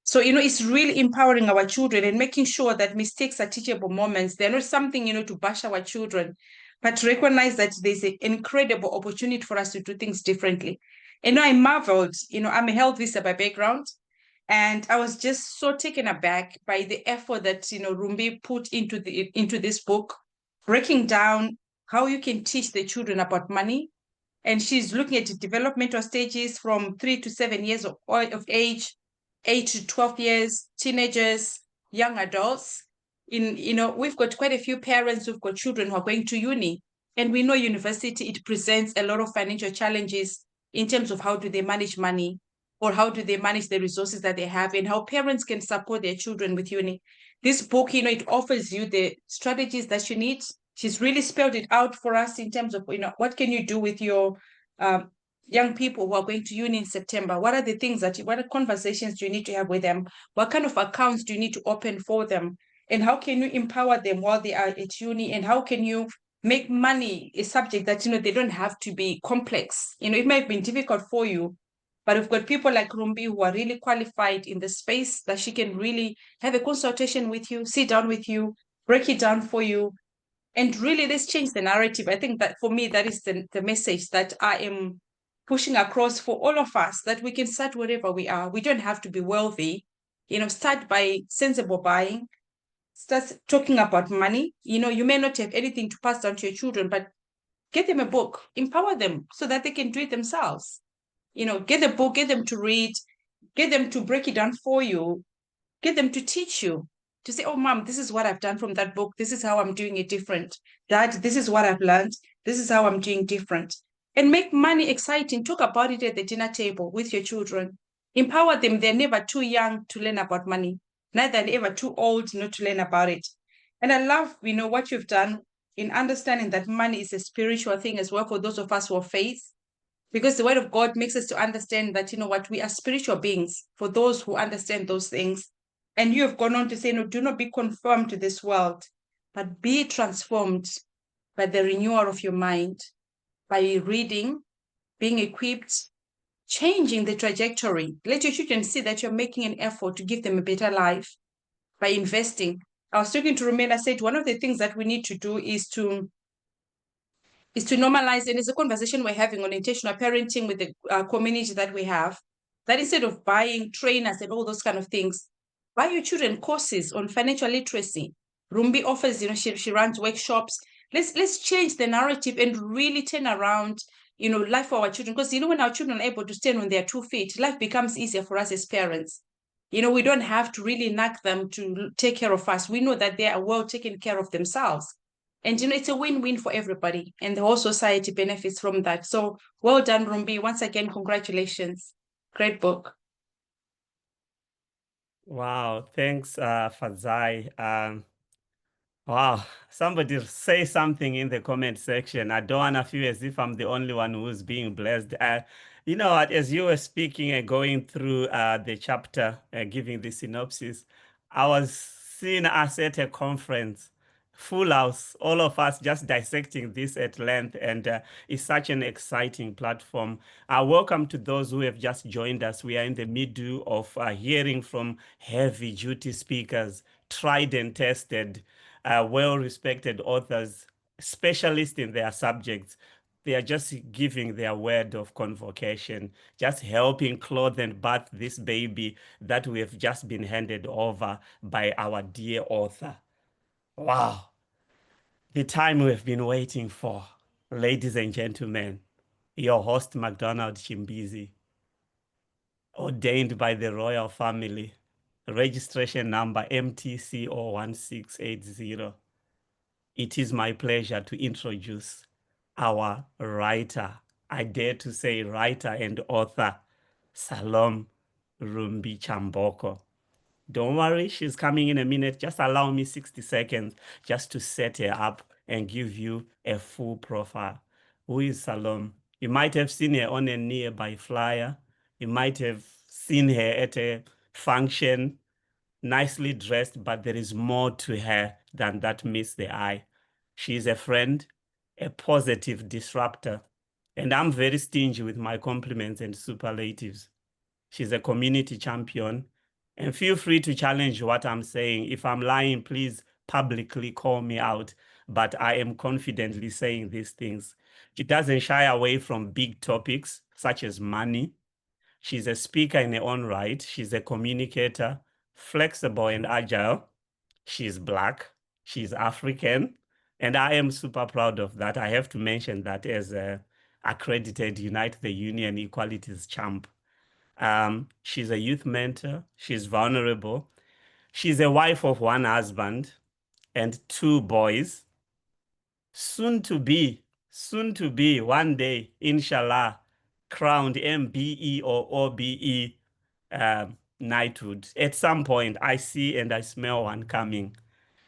So, it's really empowering our children and making sure that mistakes are teachable moments. They're not something, to bash our children, but to recognize that there's an incredible opportunity for us to do things differently. And I marveled, I'm a health visitor by background, and I was just so taken aback by the effort that, Rumbi put into this book, breaking down how you can teach the children about money. And she's looking at the developmental stages from 3 to 7 years of age, 8 to 12 years, teenagers, young adults. We've got quite a few parents who've got children who are going to uni. And we know university, it presents a lot of financial challenges in terms of how do they manage money, or how do they manage the resources that they have, and how parents can support their children with uni. This book, it offers you the strategies that you need. She's really spelled it out for us in terms of, what can you do with your young people who are going to uni in September? What are the things what are conversations do you need to have with them? What kind of accounts do you need to open for them? And how can you empower them while they are at uni? And how can you make money a subject that, they don't have to be complex? It might have been difficult for you, but we've got people like Rumbi who are really qualified in the space that she can really have a consultation with you, sit down with you, break it down for you. And really, let's change the narrative. I think that for me, that is the message that I am pushing across for all of us, that we can start wherever we are. We don't have to be wealthy. Start by sensible buying. Start talking about money. You may not have anything to pass down to your children, but get them a book, empower them so that they can do it themselves. Get the book, get them to read, get them to break it down for you, get them to teach you, to say, oh, mom, this is what I've done from that book. This is how I'm doing it different. Dad, this is what I've learned. This is how I'm doing different. And make money exciting. Talk about it at the dinner table with your children. Empower them. They're never too young to learn about money. Neither are they ever too old not to learn about it. And I love, what you've done in understanding that money is a spiritual thing as well for those of us who have faith. Because the word of God makes us to understand that, we are spiritual beings for those who understand those things. And you have gone on to say, no, do not be conformed to this world, but be transformed by the renewal of your mind, by reading, being equipped, changing the trajectory. Let your children see that you're making an effort to give them a better life by investing. I was talking to Rumela, I said, one of the things that we need to do is to normalize, and it's a conversation we're having on intentional parenting with the community that we have, that instead of buying trainers and all those kind of things, buy your children courses on financial literacy. Rumbi offers, she runs workshops. Let's change the narrative and really turn around, life for our children. Because, when our children are able to stand on their 2 feet, life becomes easier for us as parents. We don't have to really nag them to take care of us. We know that they are well taken care of themselves. And, it's a win-win for everybody, and the whole society benefits from that. So well done, Rumbi. Once again, congratulations. Great book. Wow, thanks, Fazai. Wow, somebody say something in the comment section. I don't want to feel as if I'm the only one who's being blessed. You know what, as you were speaking and going through the chapter, giving the synopsis, I was seeing us at a conference, full house, all of us just dissecting this at length, and it's such an exciting platform. Welcome to those who have just joined us. We are in the middle of hearing from heavy-duty speakers, tried and tested, well-respected authors, specialists in their subjects. They are just giving their word of convocation, just helping clothe and bath this baby that we have just been handed over by our dear author. Wow. The time we've been waiting for. Ladies and gentlemen, your host, McDonald Chimbizi, ordained by the royal family, registration number MTC01680. It is my pleasure to introduce our writer, I dare to say writer and author, Salome Rumbi Chamboko. Don't worry, she's coming in a minute. Just allow me 60 seconds just to set her up and give you a full profile. Who is Salome? You might have seen her on a nearby flyer. You might have seen her at a function, nicely dressed, but there is more to her than that meets the eye. She is a friend, a positive disruptor, and I'm very stingy with my compliments and superlatives. She's a community champion, and feel free to challenge what I'm saying. If I'm lying, please publicly call me out, but I am confidently saying these things. She doesn't shy away from big topics such as money. She's a speaker in her own right. She's a communicator, flexible and agile. She's Black. She's African. And I am super proud of that. I have to mention that as a accredited Unite the Union Equalities champ. She's a youth mentor. She's vulnerable. She's a wife of one husband and two boys. Soon to be, one day, inshallah, crowned MBE or OBE knighthood. At some point, I see and I smell one coming.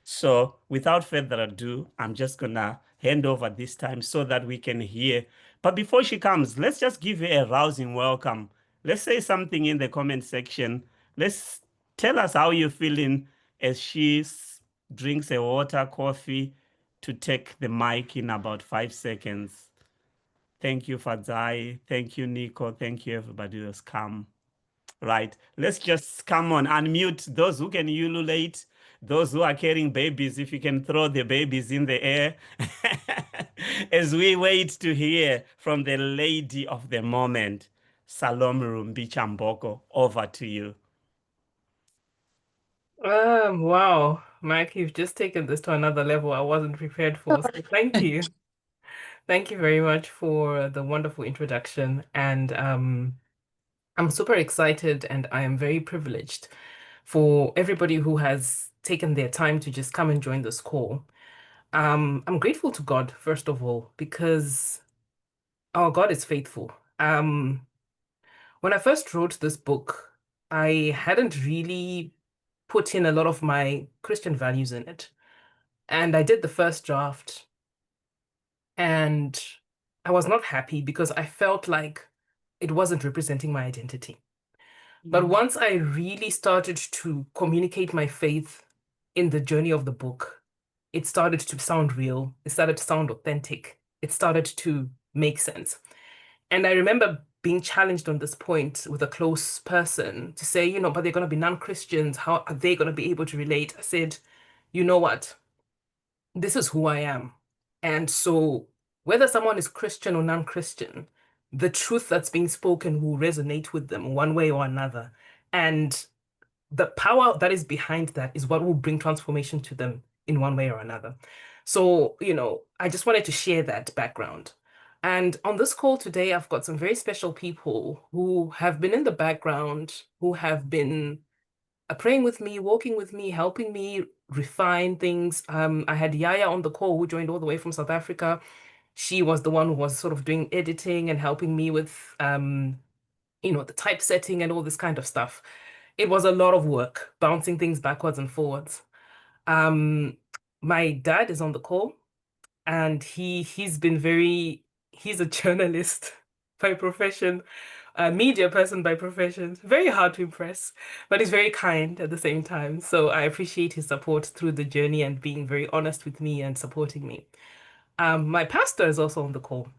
So without further ado, I'm just gonna hand over this time so that we can hear. But before she comes, let's just give her a rousing welcome. Let's say something in the comment section. Let's tell us how you're feeling as she drinks a water, coffee, to take the mic in about 5 seconds. Thank you, Fadzai. Thank you, Nico. Thank you, everybody who's come. Right. Let's just come on, unmute those who can ululate, those who are carrying babies. If you can throw the babies in the air as we wait to hear from the lady of the moment, Salome Rumbi Chamboko. Over to you. Wow, Mike, you've just taken this to another level I wasn't prepared for. So thank you. Thank you very much for the wonderful introduction. And I'm super excited and I am very privileged for everybody who has taken their time to just come and join this call. I'm grateful to God, first of all, because our God is faithful. When I first wrote this book, I hadn't really put in a lot of my Christian values in it. And I did the first draft, and I was not happy because I felt like it wasn't representing my identity. But once I really started to communicate my faith in the journey of the book, it started to sound real. It started to sound authentic. It started to make sense. And I remember being challenged on this point with a close person to say, you know, but they're going to be non-Christians. How are they going to be able to relate? I said, you know what? This is who I am. And so whether someone is Christian or non-Christian, the truth that's being spoken will resonate with them one way or another. And the power that is behind that is what will bring transformation to them in one way or another. So, you know, I just wanted to share that background. And on this call today, I've got some very special people who have been in the background, who have been praying with me, walking with me, helping me refine things. I had Yaya on the call who joined all the way from South Africa. She was the one who was sort of doing editing and helping me with, you know, the typesetting and all this kind of stuff. It was a lot of work, bouncing things backwards and forwards. My dad is on the call, and he's a journalist by profession, a media person by profession. Very hard to impress, but he's very kind at the same time. So I appreciate his support through the journey and being very honest with me and supporting me. My pastor is also on the call,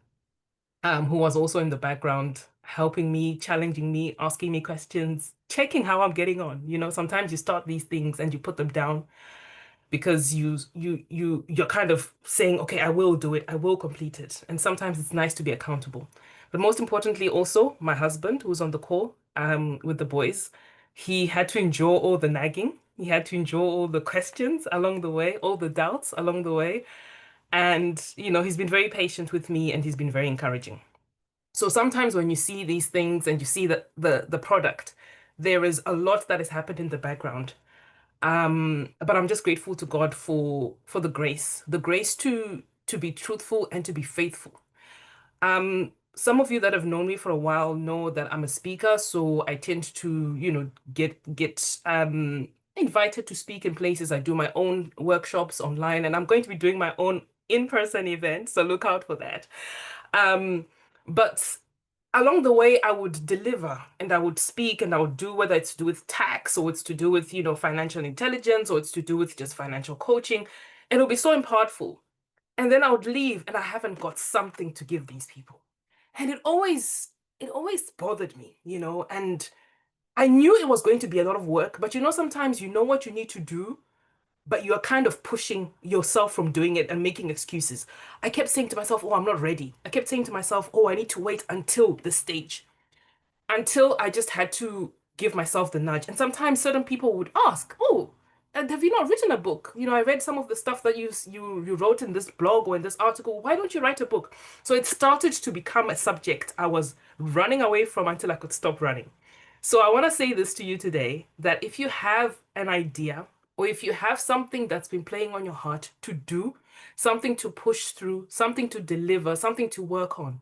who was also in the background, helping me, challenging me, asking me questions, checking how I'm getting on. You know, sometimes you start these things and you put them down because you're kind of saying, okay, I will do it, I will complete it. And sometimes it's nice to be accountable. But most importantly, also my husband, who's on the call with the boys, he had to endure all the nagging. He had to endure all the questions along the way, all the doubts along the way. And, you know, he's been very patient with me and he's been very encouraging. So sometimes when you see these things and you see the product, there is a lot that has happened in the background. But I'm just grateful to God for the grace to be truthful and to be faithful. Some of you that have known me for a while know that I'm a speaker, so I tend to, you know, get invited to speak in places. I do my own workshops online, and I'm going to be doing my own in-person event, so look out for that. But along the way, I would deliver and I would speak and I would do, whether it's to do with tax or it's to do with, you know, financial intelligence or it's to do with just financial coaching. And it'll be so impactful. And then I would leave and I haven't got something to give these people. And it always bothered me, you know, and I knew it was going to be a lot of work, but you know, sometimes you know what you need to do, but you're kind of pushing yourself from doing it and making excuses. I kept saying to myself, oh, I'm not ready. I kept saying to myself, oh, I need to wait until this stage, until I just had to give myself the nudge. And sometimes certain people would ask, oh, have you not written a book? I read some of the stuff that you wrote in this blog or in this article. Why don't you write a book? So it started to become a subject I was running away from until I could stop running. So I want to say this to you today, that if you have an idea or if you have something that's been playing on your heart to do, something to push through, something to deliver, something to work on,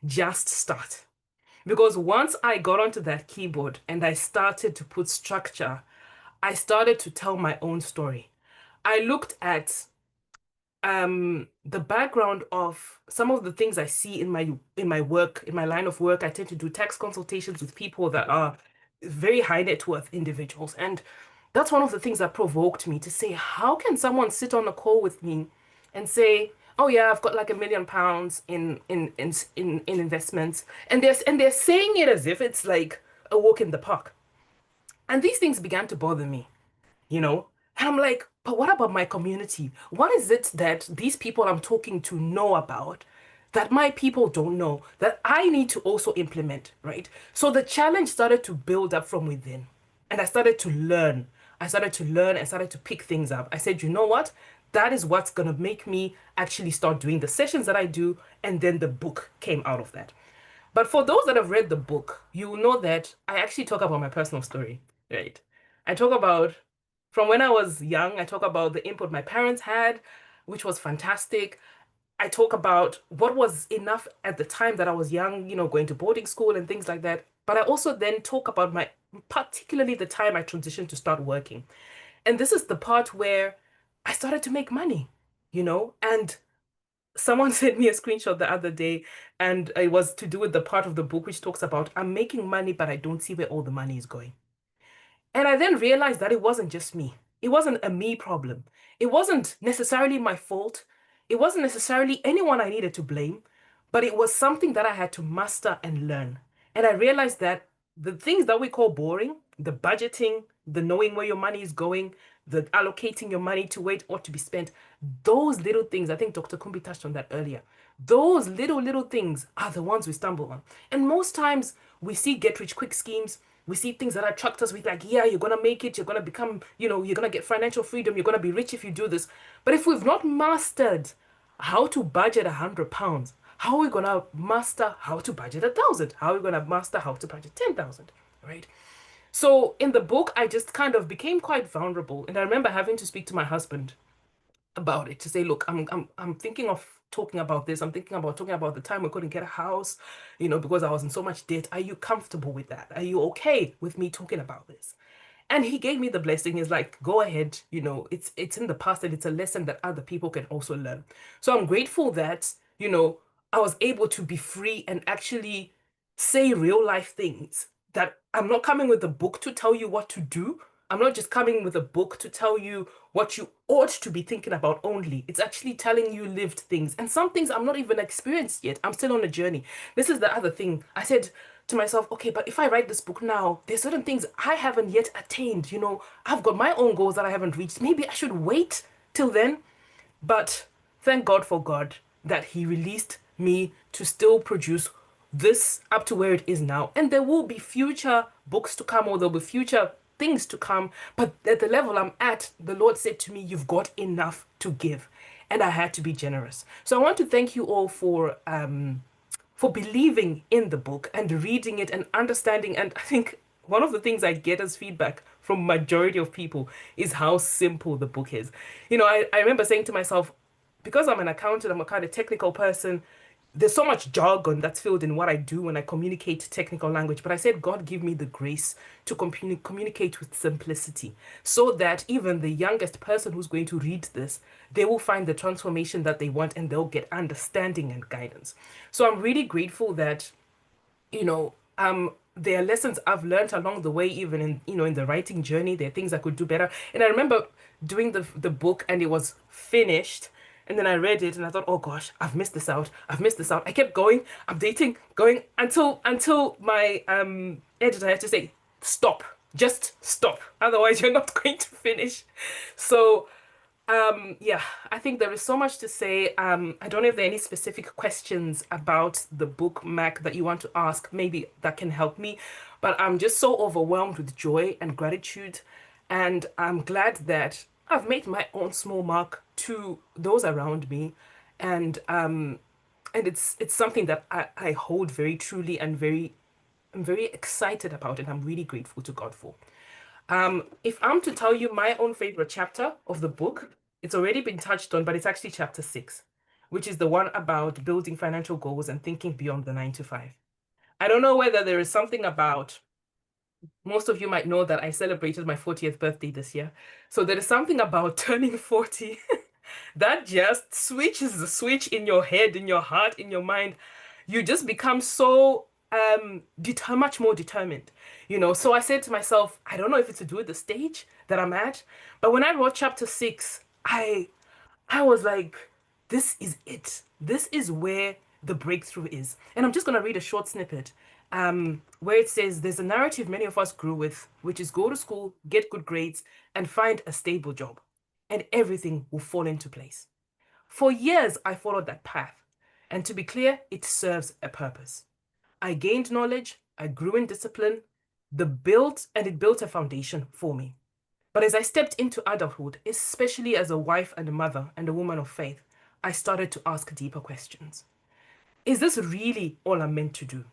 just start. Because once I got onto that keyboard and I started to put structure, I started to tell my own story. I looked at the background of some of the things I see in my work, in my line of work. I tend to do tax consultations with people that are very high net worth individuals. And that's one of the things that provoked me to say, how can someone sit on a call with me and say, oh yeah, I've got like £1 million in investments, and they're saying it as if it's like a walk in the park. And these things began to bother me, you know? And I'm like, but what about my community? What is it that these people I'm talking to know about that my people don't know, that I need to also implement, right? So the challenge started to build up from within. And I started to learn. I started to learn and started to pick things up. I said, you know what? That is what's going to make me actually start doing the sessions that I do. And then the book came out of that. But for those that have read the book, you will know that I actually talk about my personal story, right? I talk about from when I was young, I talk about the input my parents had, which was fantastic. I talk about what was enough at the time that I was young, going to boarding school and things like that. But I also then talk about particularly the time I transitioned to start working. And this is the part where I started to make money, and someone sent me a screenshot the other day, and it was to do with the part of the book which talks about I'm making money, but I don't see where all the money is going. And I then realized that it wasn't just me. It wasn't a me problem. It wasn't necessarily my fault. It wasn't necessarily anyone I needed to blame, but it was something that I had to master and learn. And I realized that the things that we call boring, the budgeting, the knowing where your money is going, the allocating your money to where it ought to be spent, those little things, I think Dr. Kumbi touched on that earlier. Those little things are the ones we stumble on. And most times we see get rich quick schemes. We see things that attract us. We're like, yeah, you're going to make it. You're going to become, you're going to get financial freedom. You're going to be rich if you do this. But if we've not mastered how to budget £100, how are we going to master how to budget 1,000? How are we going to master how to budget 10,000, right? So in the book, I just kind of became quite vulnerable. And I remember having to speak to my husband about it to say, look, I'm thinking of talking about this. I'm thinking about talking about the time we couldn't get a house, because I was in so much debt. Are you comfortable with that? Are you okay with me talking about this? And he gave me the blessing. He's like, go ahead, it's in the past and it's a lesson that other people can also learn. So I'm grateful that, I was able to be free and actually say real life things, that I'm not coming with a book to tell you what to do. I'm not just coming with a book to tell you what you ought to be thinking about only. It's actually telling you lived things. And some things I'm not even experienced yet. I'm still on a journey. This is the other thing. I said to myself, okay, but if I write this book now, there's certain things I haven't yet attained. I've got my own goals that I haven't reached. Maybe I should wait till then. But thank God for God that He released me to still produce this up to where it is now. And there will be future books to come, or there'll be future things to come. But at the level I'm at, the Lord said to me, you've got enough to give. And I had to be generous. So I want to thank you all for believing in the book and reading it and understanding. And I think one of the things I get as feedback from majority of people is how simple the book is. I remember saying to myself, because I'm an accountant, I'm a kind of technical person, there's so much jargon that's filled in what I do when I communicate technical language. But I said, God, give me the grace to communicate with simplicity, so that even the youngest person who's going to read this, they will find the transformation that they want and they'll get understanding and guidance. So I'm really grateful that, there are lessons I've learned along the way, even in the writing journey. There are things I could do better. And I remember doing the book and it was finished. And then I read it and I thought, oh gosh, I've missed this out. I've missed this out. I kept going, updating, going until my editor had to say, stop, just stop. Otherwise, you're not going to finish. So, yeah, I think there is so much to say. I don't know if there are any specific questions about the book, Mac, that you want to ask. Maybe that can help me. But I'm just so overwhelmed with joy and gratitude. And I'm glad that I've made my own small mark to those around me. And it's something that I hold very truly and I'm very excited about it. I'm really grateful to God for. If I'm to tell you my own favorite chapter of the book, it's already been touched on, but it's actually chapter 6, which is the one about building financial goals and thinking beyond the 9 to 5. I don't know whether there is something about, most of you might know that I celebrated my 40th birthday this year. So there is something about turning 40 that just switches the switch in your head, in your heart, in your mind. You just become so much more determined, So I said to myself, I don't know if it's to do with the stage that I'm at, but when I wrote chapter 6, I was like, this is it. This is where the breakthrough is. And I'm just going to read a short snippet where it says, there's a narrative many of us grew with, which is go to school, get good grades, and find a stable job, and everything will fall into place. For years, I followed that path. And to be clear, it serves a purpose. I gained knowledge, I grew in discipline, it built a foundation for me. But as I stepped into adulthood, especially as a wife and a mother and a woman of faith, I started to ask deeper questions. Is this really all I'm meant to do?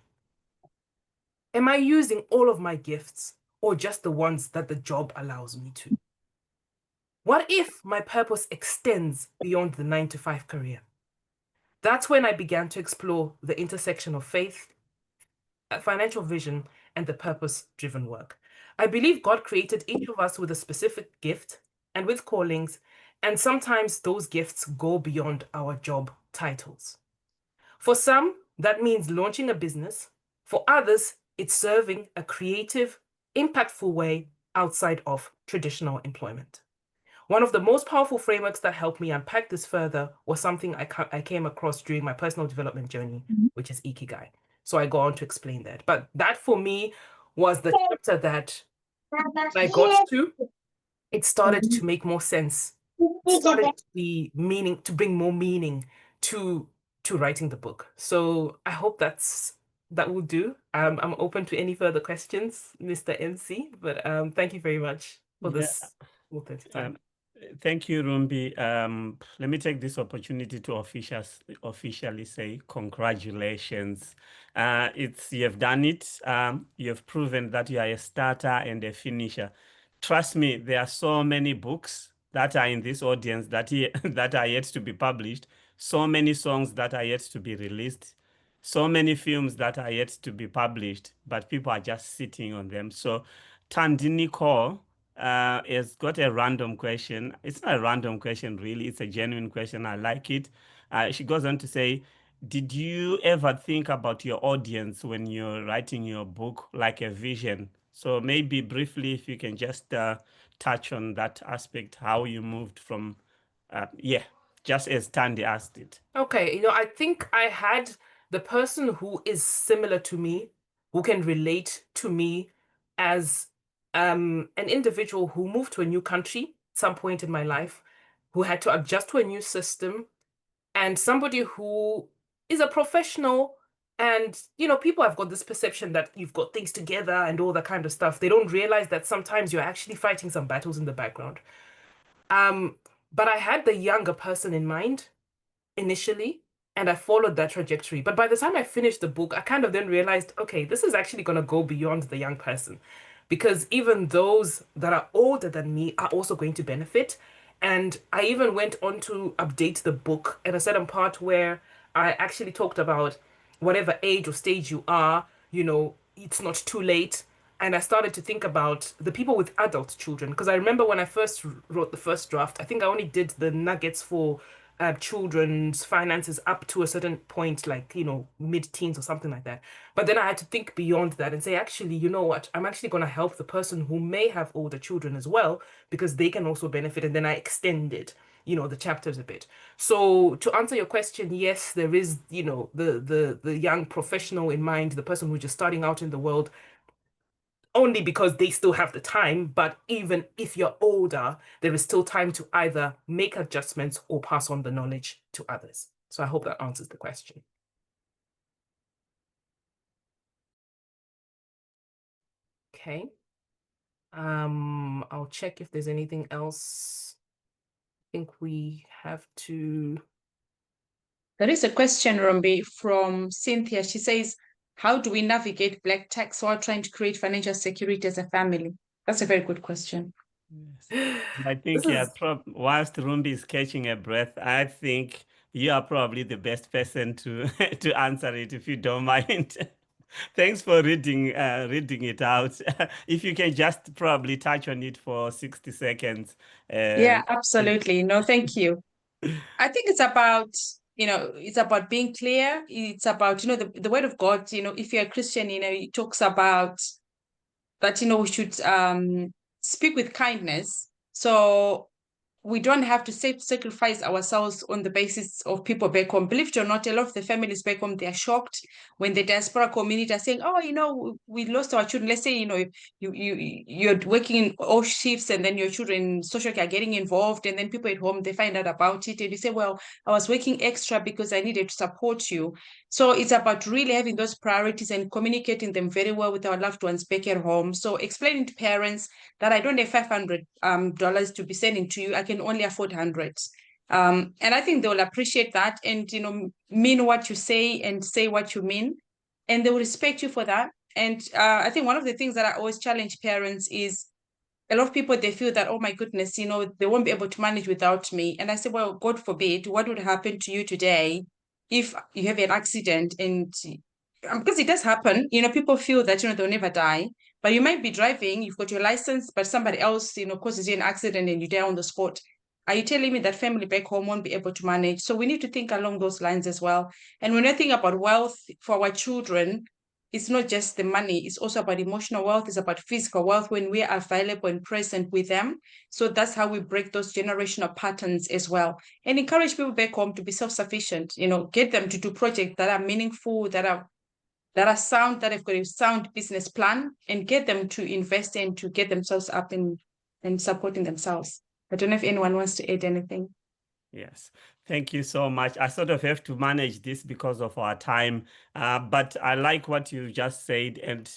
Am I using all of my gifts or just the ones that the job allows me to? What if my purpose extends beyond the 9 to 5 career? That's when I began to explore the intersection of faith, financial vision, and the purpose-driven work. I believe God created each of us with a specific gift and with callings, and sometimes those gifts go beyond our job titles. For some, that means launching a business. For others, it's serving a creative, impactful way outside of traditional employment. One of the most powerful frameworks that helped me unpack this further was something I came across during my personal development journey, which is Ikigai. So I go on to explain that. But that for me was the chapter that I got to. It started to make more sense. It started to bring more meaning to writing the book. So I hope that will do. I'm open to any further questions, Mr. MC, but thank you very much for this. Thank you, Rumbi. Let me take this opportunity to officially say congratulations. You have done it. You have proven that you are a starter and a finisher. Trust me, there are so many books that are in this audience that are yet to be published, so many songs that are yet to be released, so many films that are yet to be published, but people are just sitting on them. So Tandini Kaur has got a random question. It's not a random question, really. It's a genuine question. I like it. She goes on to say, did you ever think about your audience when you're writing your book like a vision? So maybe briefly, if you can just touch on that aspect, how you moved from, just as Tandy asked it. Okay, I think I had the person who is similar to me, who can relate to me as an individual who moved to a new country at some point in my life, who had to adjust to a new system, and somebody who is a professional. And, people have got this perception that you've got things together and all that kind of stuff. They don't realize that sometimes you're actually fighting some battles in the background. But I had the younger person in mind initially, and I followed that trajectory. But by the time I finished the book, I kind of then realized, okay, this is actually going to go beyond the young person, because even those that are older than me are also going to benefit. And I even went on to update the book at a certain part where I actually talked about whatever age or stage you are, it's not too late. And I started to think about the people with adult children, because I remember when I first wrote the first draft, I think I only did the nuggets for children's finances up to a certain point, like, mid-teens or something like that. But then I had to think beyond that and say, actually, you know what? I'm actually going to help the person who may have older children as well, because they can also benefit. And then I extended, the chapters a bit. So to answer your question, yes, there is, the young professional in mind, the person who's just starting out in the world, only because they still have the time. But even if you're older, there is still time to either make adjustments or pass on the knowledge to others. So I hope that answers the question. Okay. I'll check if there's anything else. I think we have to. There is a question, Rumbi, from Cynthia. She says, how do we navigate black tax while trying to create financial security as a family? That's a very good question. Yes. I think, This yeah, is whilst Rumbi is catching a breath, I think you are probably the best person to to answer it, if you don't mind. Thanks for reading it out. If you can just probably touch on it for 60 seconds. Yeah, And absolutely. No, thank you. I think it's about, it's about being clear. It's about, the word of God, if you're a Christian, it talks about that, we should speak with kindness. So we don't have to sacrifice ourselves on the basis of people back home. Believe it or not, a lot of the families back home, they're shocked when the diaspora community are saying, oh, we lost our children. Let's say, you're working in all shifts and then your children, social care, are getting involved. And then people at home, they find out about it. And you say, well, I was working extra because I needed to support you. So it's about really having those priorities and communicating them very well with our loved ones back at home. So explaining to parents that I don't have $500 to be sending to you. I can only afford hundreds. And I think they'll appreciate that and, mean what you say and say what you mean. And they will respect you for that. And I think one of the things that I always challenge parents is a lot of people, they feel that, oh my goodness, they won't be able to manage without me. And I say, well, God forbid, what would happen to you today if you have an accident? And because it does happen, people feel that, they'll never die, but you might be driving, you've got your license, but somebody else, causes you an accident and you die on the spot. Are you telling me that family back home won't be able to manage? So we need to think along those lines as well. And when I think about wealth for our children, it's not just the money, it's also about emotional wealth, it's about physical wealth when we are available and present with them. So that's how we break those generational patterns as well. And encourage people back home to be self-sufficient, get them to do projects that are meaningful, that are sound, that have got a sound business plan, and get them to invest in to get themselves up and supporting themselves. I don't know if anyone wants to add anything. yes, thank you so much. I sort of have to manage this because of our time, but I like what you just said. And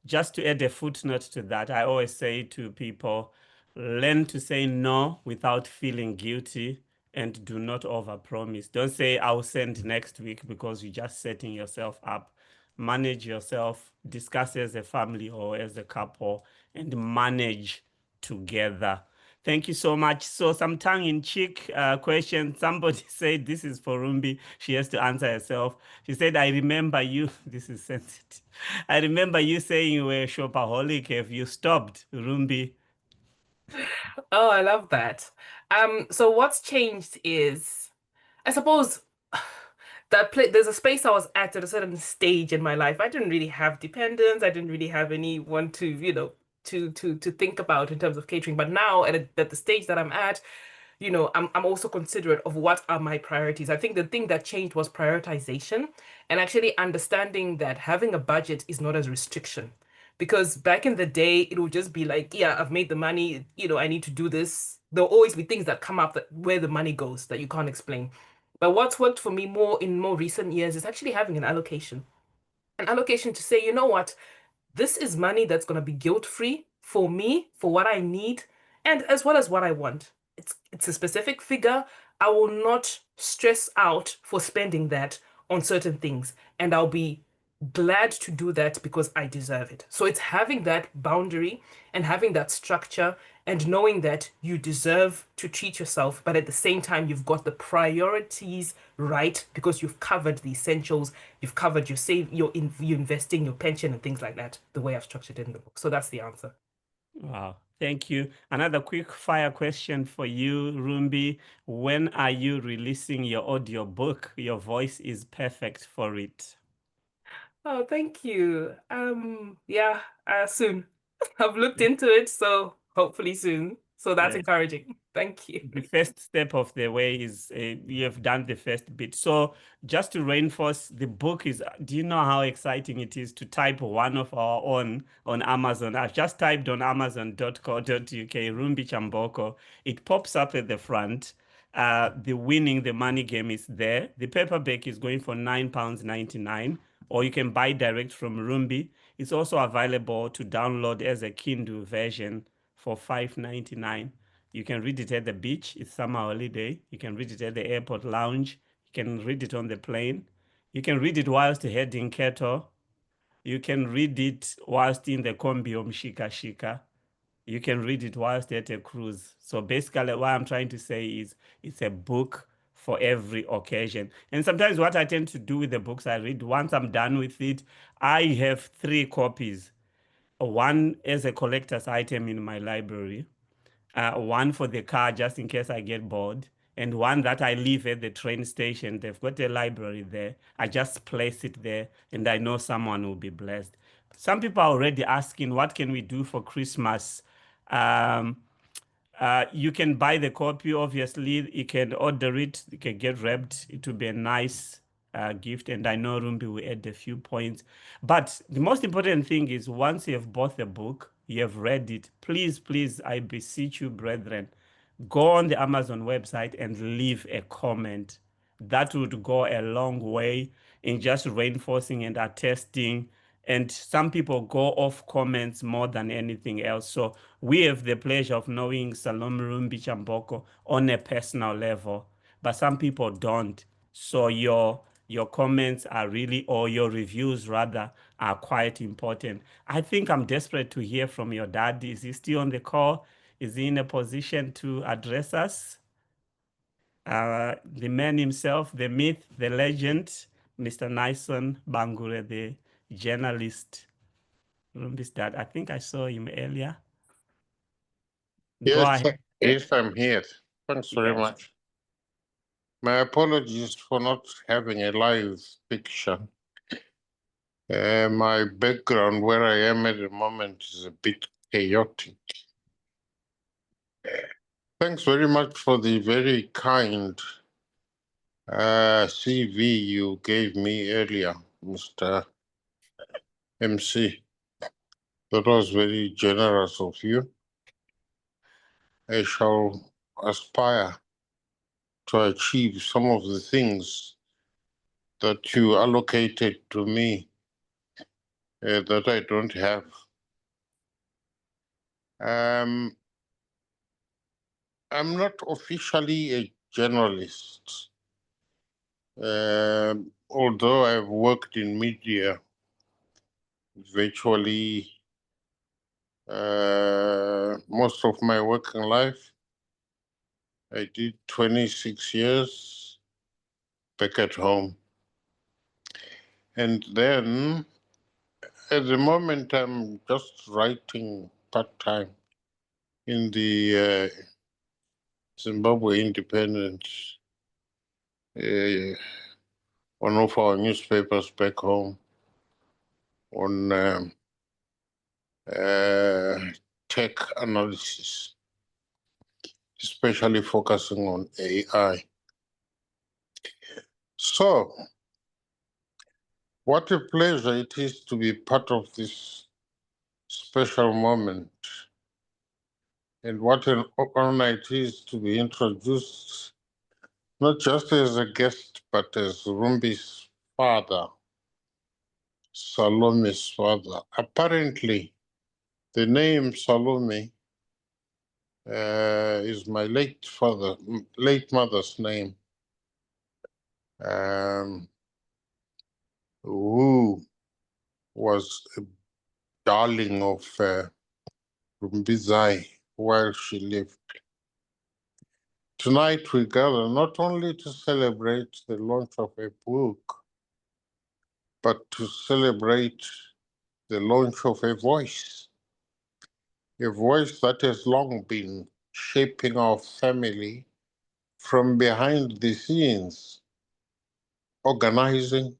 just to add a footnote to that, I always say to people, learn to say no without feeling guilty and do not overpromise. Don't say, I'll send next week, because you're just setting yourself up. Manage yourself, discuss as a family or as a couple, and manage together. Thank you so much. So some tongue-in-cheek question. Somebody said, this is for Rumbi. She has to answer herself. She said, I remember you, this is sensitive. I remember you saying you were a shopaholic. Have you stopped, Rumbi? Oh, I love that. So what's changed is, I suppose, there's a space I was at a certain stage in my life. I didn't really have dependents. I didn't really have anyone to, to think about in terms of catering. But now at the stage that I'm at, I'm also considerate of what are my priorities. I think the thing that changed was prioritization and actually understanding that having a budget is not a restriction. Because back in the day, it would just be like, yeah, I've made the money, I need to do this. There'll always be things that come up that where the money goes that you can't explain. But what's worked for me more in more recent years is actually having an allocation. An allocation to say, you know what, this is money that's going to be guilt-free for me, for what I need, and as well as what I want. It's a specific figure. I will not stress out for spending that on certain things, and I'll be glad to do that because I deserve it. So it's having that boundary and having that structure and knowing that you deserve to treat yourself, but at the same time, you've got the priorities right because you've covered the essentials, you've covered your investing, your pension, and things like that, the way I've structured it in the book. So that's the answer. Wow. Thank you. Another quick fire question for you, Rumbi. When are you releasing your audio book? Your voice is perfect for it. Oh, thank you. Yeah, soon. I've looked into it, so hopefully soon. So that's Yeah. encouraging. Thank you. The first step of the way is you have done the first bit. So just to reinforce, the book is, do you know how exciting it is to type one of our own on Amazon? I've just typed on amazon.co.uk, Rumbi Chamboko. It pops up at the front. The Winning the Money Game is there. The paperback is going for £9.99. or you can buy direct from Rumbi. It's also available to download as a Kindle version for $5.99. You can read it at the beach. It's summer holiday. You can read it at the airport lounge. You can read it on the plane. You can read it whilst heading cattle. You can read it whilst in the combi Shika Shika. You can read it whilst at a cruise. So basically, what I'm trying to say is it's a book for every occasion. And sometimes what I tend to do with the books I read, once I'm done with it, I have 3 copies. One as a collector's item in my library, one for the car just in case I get bored, and one that I leave at the train station. They've got a library there. I just place it there, and I know someone will be blessed. Some people are already asking, what can we do for Christmas? Um, you can buy the copy, obviously. You can order it. You can get wrapped. It will be a nice gift. And I know Rumbi will add a few points. But the most important thing is once you have bought the book, you have read it, please, please, I beseech you, brethren, go on the Amazon website and leave a comment. That would go a long way in just reinforcing and attesting. And some people go off comments more than anything else. So we have the pleasure of knowing Salome Rumbi Chamboko on a personal level, but some people don't. So your comments are really, or your reviews rather, are quite important. I think I'm desperate to hear from your dad. Is he still on the call? Is he in a position to address us? The man himself, the myth, the legend, Mr. Nyson Bangure, the journalist. Rumbi's dad. I think I saw him earlier. Go Yes, ahead. yes, I'm here. Thanks very Yes. much. My apologies for not having a live picture. My background where I am at the moment is a bit chaotic. Thanks very much for the very kind CV you gave me earlier, Mr. MC. That was very generous of you. I shall aspire to achieve some of the things that you allocated to me that I don't have. I'm not officially a journalist, although I've worked in media virtually most of my working life. I did 26 years back at home. And then at the moment, I'm just writing part-time in the Zimbabwe Independent, one of our newspapers back home, on tech analysis, especially focusing on AI. So, what a pleasure it is to be part of this special moment. And what an honor it is to be introduced, not just as a guest, but as Rumbi's father, Salome's father. Apparently, the name Salome is my late mother's name, who was a darling of Rumbizai while she lived. Tonight we gather not only to celebrate the launch of a book, but to celebrate the launch of a voice that has long been shaping our family from behind the scenes, organizing,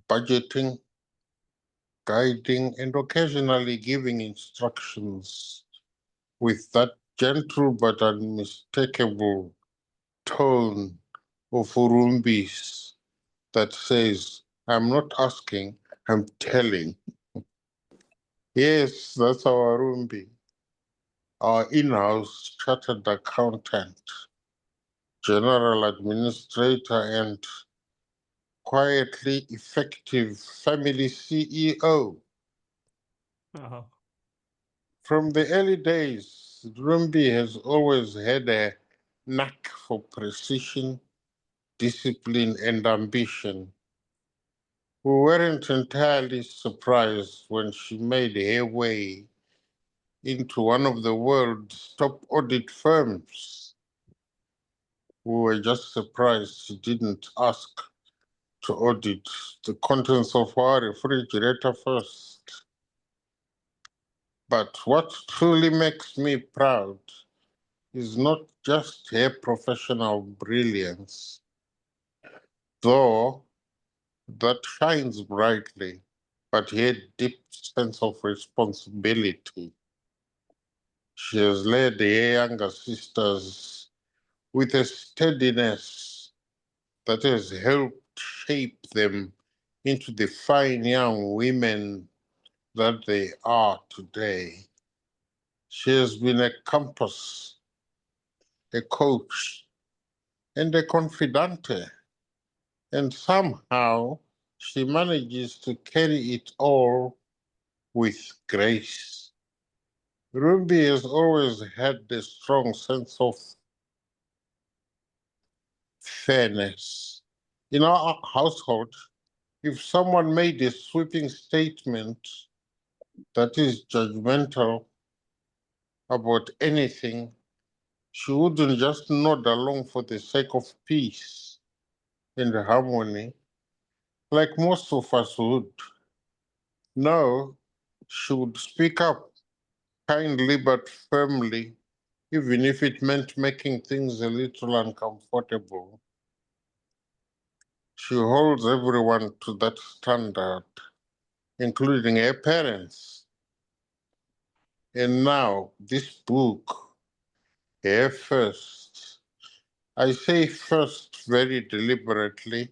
budgeting, guiding, and occasionally giving instructions with that gentle but unmistakable tone of Rumbi's that says, I'm not asking, I'm telling. Yes, that's our Rumbi, our in-house chartered accountant, general administrator, and quietly effective family CEO. Oh, From the early days, Rumbi has always had a knack for precision, discipline, and ambition. We weren't entirely surprised when she made her way into one of the world's top audit firms. We were just surprised she didn't ask to audit the contents of our refrigerator first. But what truly makes me proud is not just her professional brilliance, though that shines brightly, but her deep sense of responsibility. She has led her younger sisters with a steadiness that has helped shape them into the fine young women that they are today. She has been a compass, a coach, and a confidante, and somehow she manages to carry it all with grace. Rumbi has always had a strong sense of fairness. In our household, if someone made a sweeping statement that is judgmental about anything, she wouldn't just nod along for the sake of peace and harmony, like most of us would. No, she would speak up kindly but firmly, even if it meant making things a little uncomfortable. She holds everyone to that standard, including her parents. And now, this book, her first. I say first very deliberately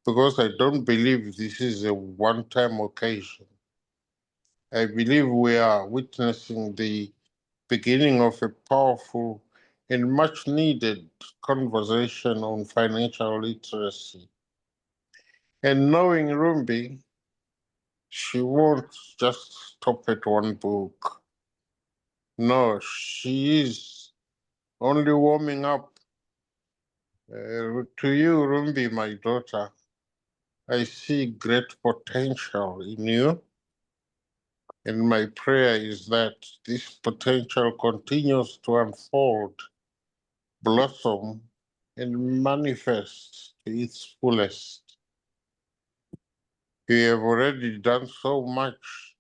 because I don't believe this is a one time occasion. I believe we are witnessing the beginning of a powerful and much needed conversation on financial literacy. And knowing Rumbi, she won't just stop at one book. No, she is only warming up. To you, Rumbi, my daughter, I see great potential in you. And my prayer is that this potential continues to unfold, blossom, and manifest to its fullest. You have already done so much,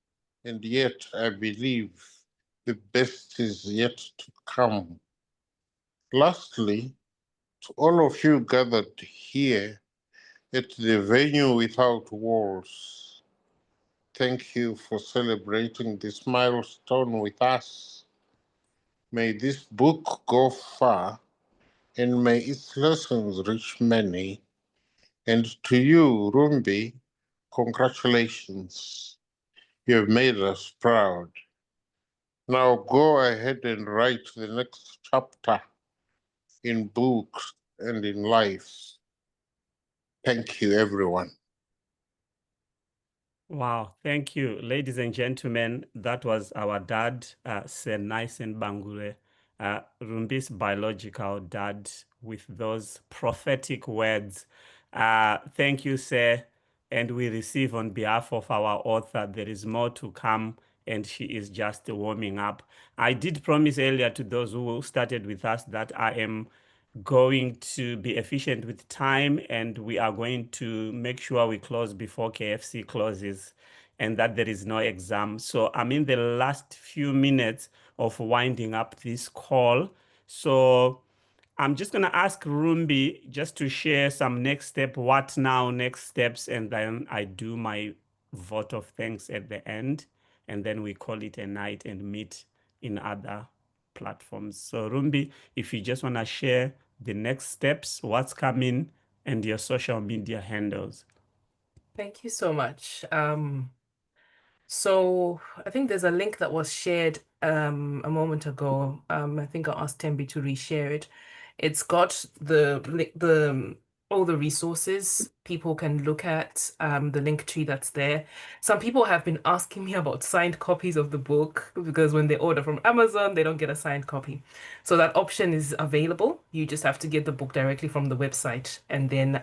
and yet I believe the best is yet to come. Lastly, to all of you gathered here at the venue without walls, thank you for celebrating this milestone with us. May this book go far and may its lessons reach many. And to you, Rumbi, congratulations. You have made us proud. Now go ahead and write the next chapter in books and in life. Thank you, everyone. wow. Thank you, ladies and gentlemen. That was our dad, Senaisen Bangure, Rumbi's biological dad, with those prophetic words. Thank you, sir. And we receive on behalf of our author, there is more to come, and she is just warming up. I did promise earlier to those who started with us that I am going to be efficient with time, and we are going to make sure we close before KFC closes and that there is no exam. So I'm in the last few minutes of winding up this call. So I'm just going to ask Rumbi just to share some next step, what now, next steps, and then I do my vote of thanks at the end, and then we call it a night and meet in other platforms. So Rumbi, if you just want to share the next steps, what's coming, and your social media handles. Thank you so much. So I think there's a link that was shared a moment ago. I think I'll ask Tembi to reshare it. It's got the all the resources people can look at, the link tree that's there. Some people have been asking me about signed copies of the book because when they order from Amazon, they don't get a signed copy. So that option is available. You just have to get the book directly from the website, and then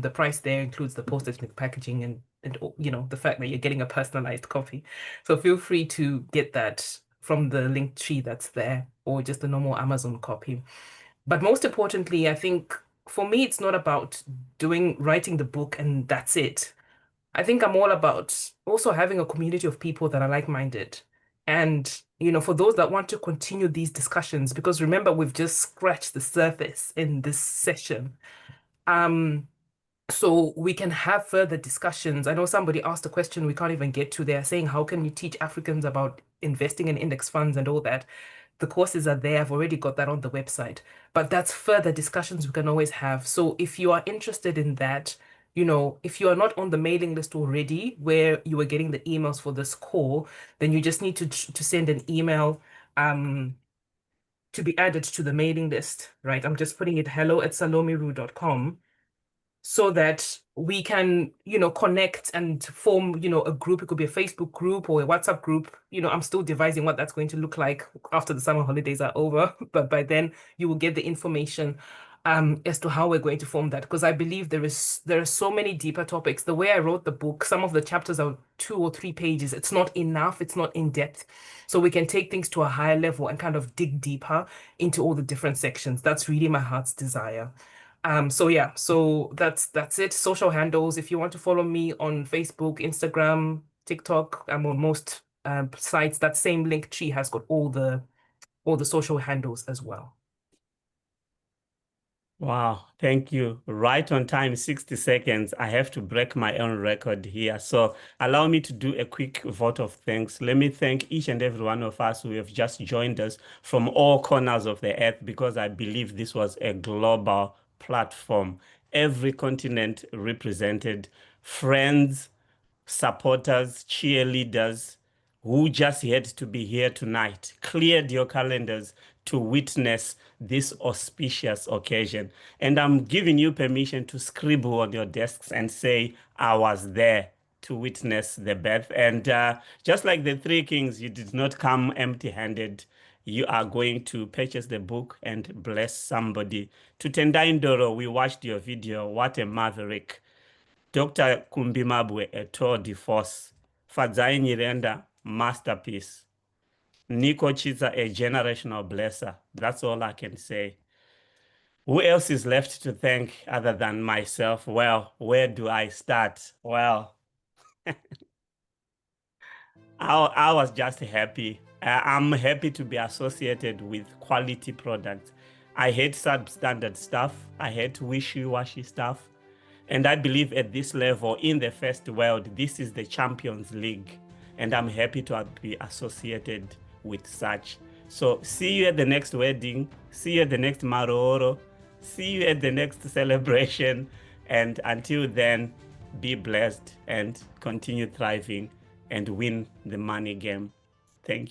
the price there includes the postage and packaging and the fact that you're getting a personalized copy. So feel free to get that from the link tree that's there, or just the normal Amazon copy. But most importantly, I think for me, it's not about writing the book and that's it. I think I'm all about also having a community of people that are like-minded. And, for those that want to continue these discussions, because remember, we've just scratched the surface in this session. So we can have further discussions. I know somebody asked a question we can't even get to. They're saying, how can you teach Africans about investing in index funds and all that? The courses are there. I've already got that on the website. But that's further discussions we can always have. So if you are interested in that, if you are not on the mailing list already, where you were getting the emails for this call, then you just need to send an email to be added to the mailing list, right? I'm just putting it hello@salomeru.com, so that we can, connect and form, a group. It could be a Facebook group or a WhatsApp group. I'm still devising what that's going to look like after the summer holidays are over. But by then you will get the information as to how we're going to form that. Because I believe there are so many deeper topics. The way I wrote the book, some of the chapters are 2 or 3 pages. It's not enough. It's not in depth. So we can take things to a higher level and kind of dig deeper into all the different sections. That's really my heart's desire. So yeah, so that's it. Social handles. If you want to follow me on Facebook, Instagram, TikTok, I'm on most sites. That same link tree has got all the social handles as well. Wow, thank you. Right on time, 60 seconds. I have to break my own record here. So allow me to do a quick vote of thanks. Let me thank each and every one of us who have just joined us from all corners of the earth, because I believe this was a global platform. Every continent represented, friends, supporters, cheerleaders who just had to be here tonight, cleared your calendars to witness this auspicious occasion. And I'm giving you permission to scribble on your desks and say, I was there to witness the birth. And just like the 3 kings, you did not come empty-handed. You are going to purchase the book and bless somebody. To Tendai Ndoro, we watched your video. What a maverick. Dr. Kumbimabwe, a tour de force. Fadzai Nyirenda, masterpiece. Nico Chiza, a generational blesser. That's all I can say. Who else is left to thank other than myself? Well, where do I start? Well, I was just happy. I'm happy to be associated with quality products. I hate substandard stuff. I hate wishy-washy stuff. And I believe at this level, in the first world, this is the Champions League. And I'm happy to be associated with such. So see you at the next wedding. See you at the next Maroro. See you at the next celebration. And until then, be blessed and continue thriving and win the money game. Thank you.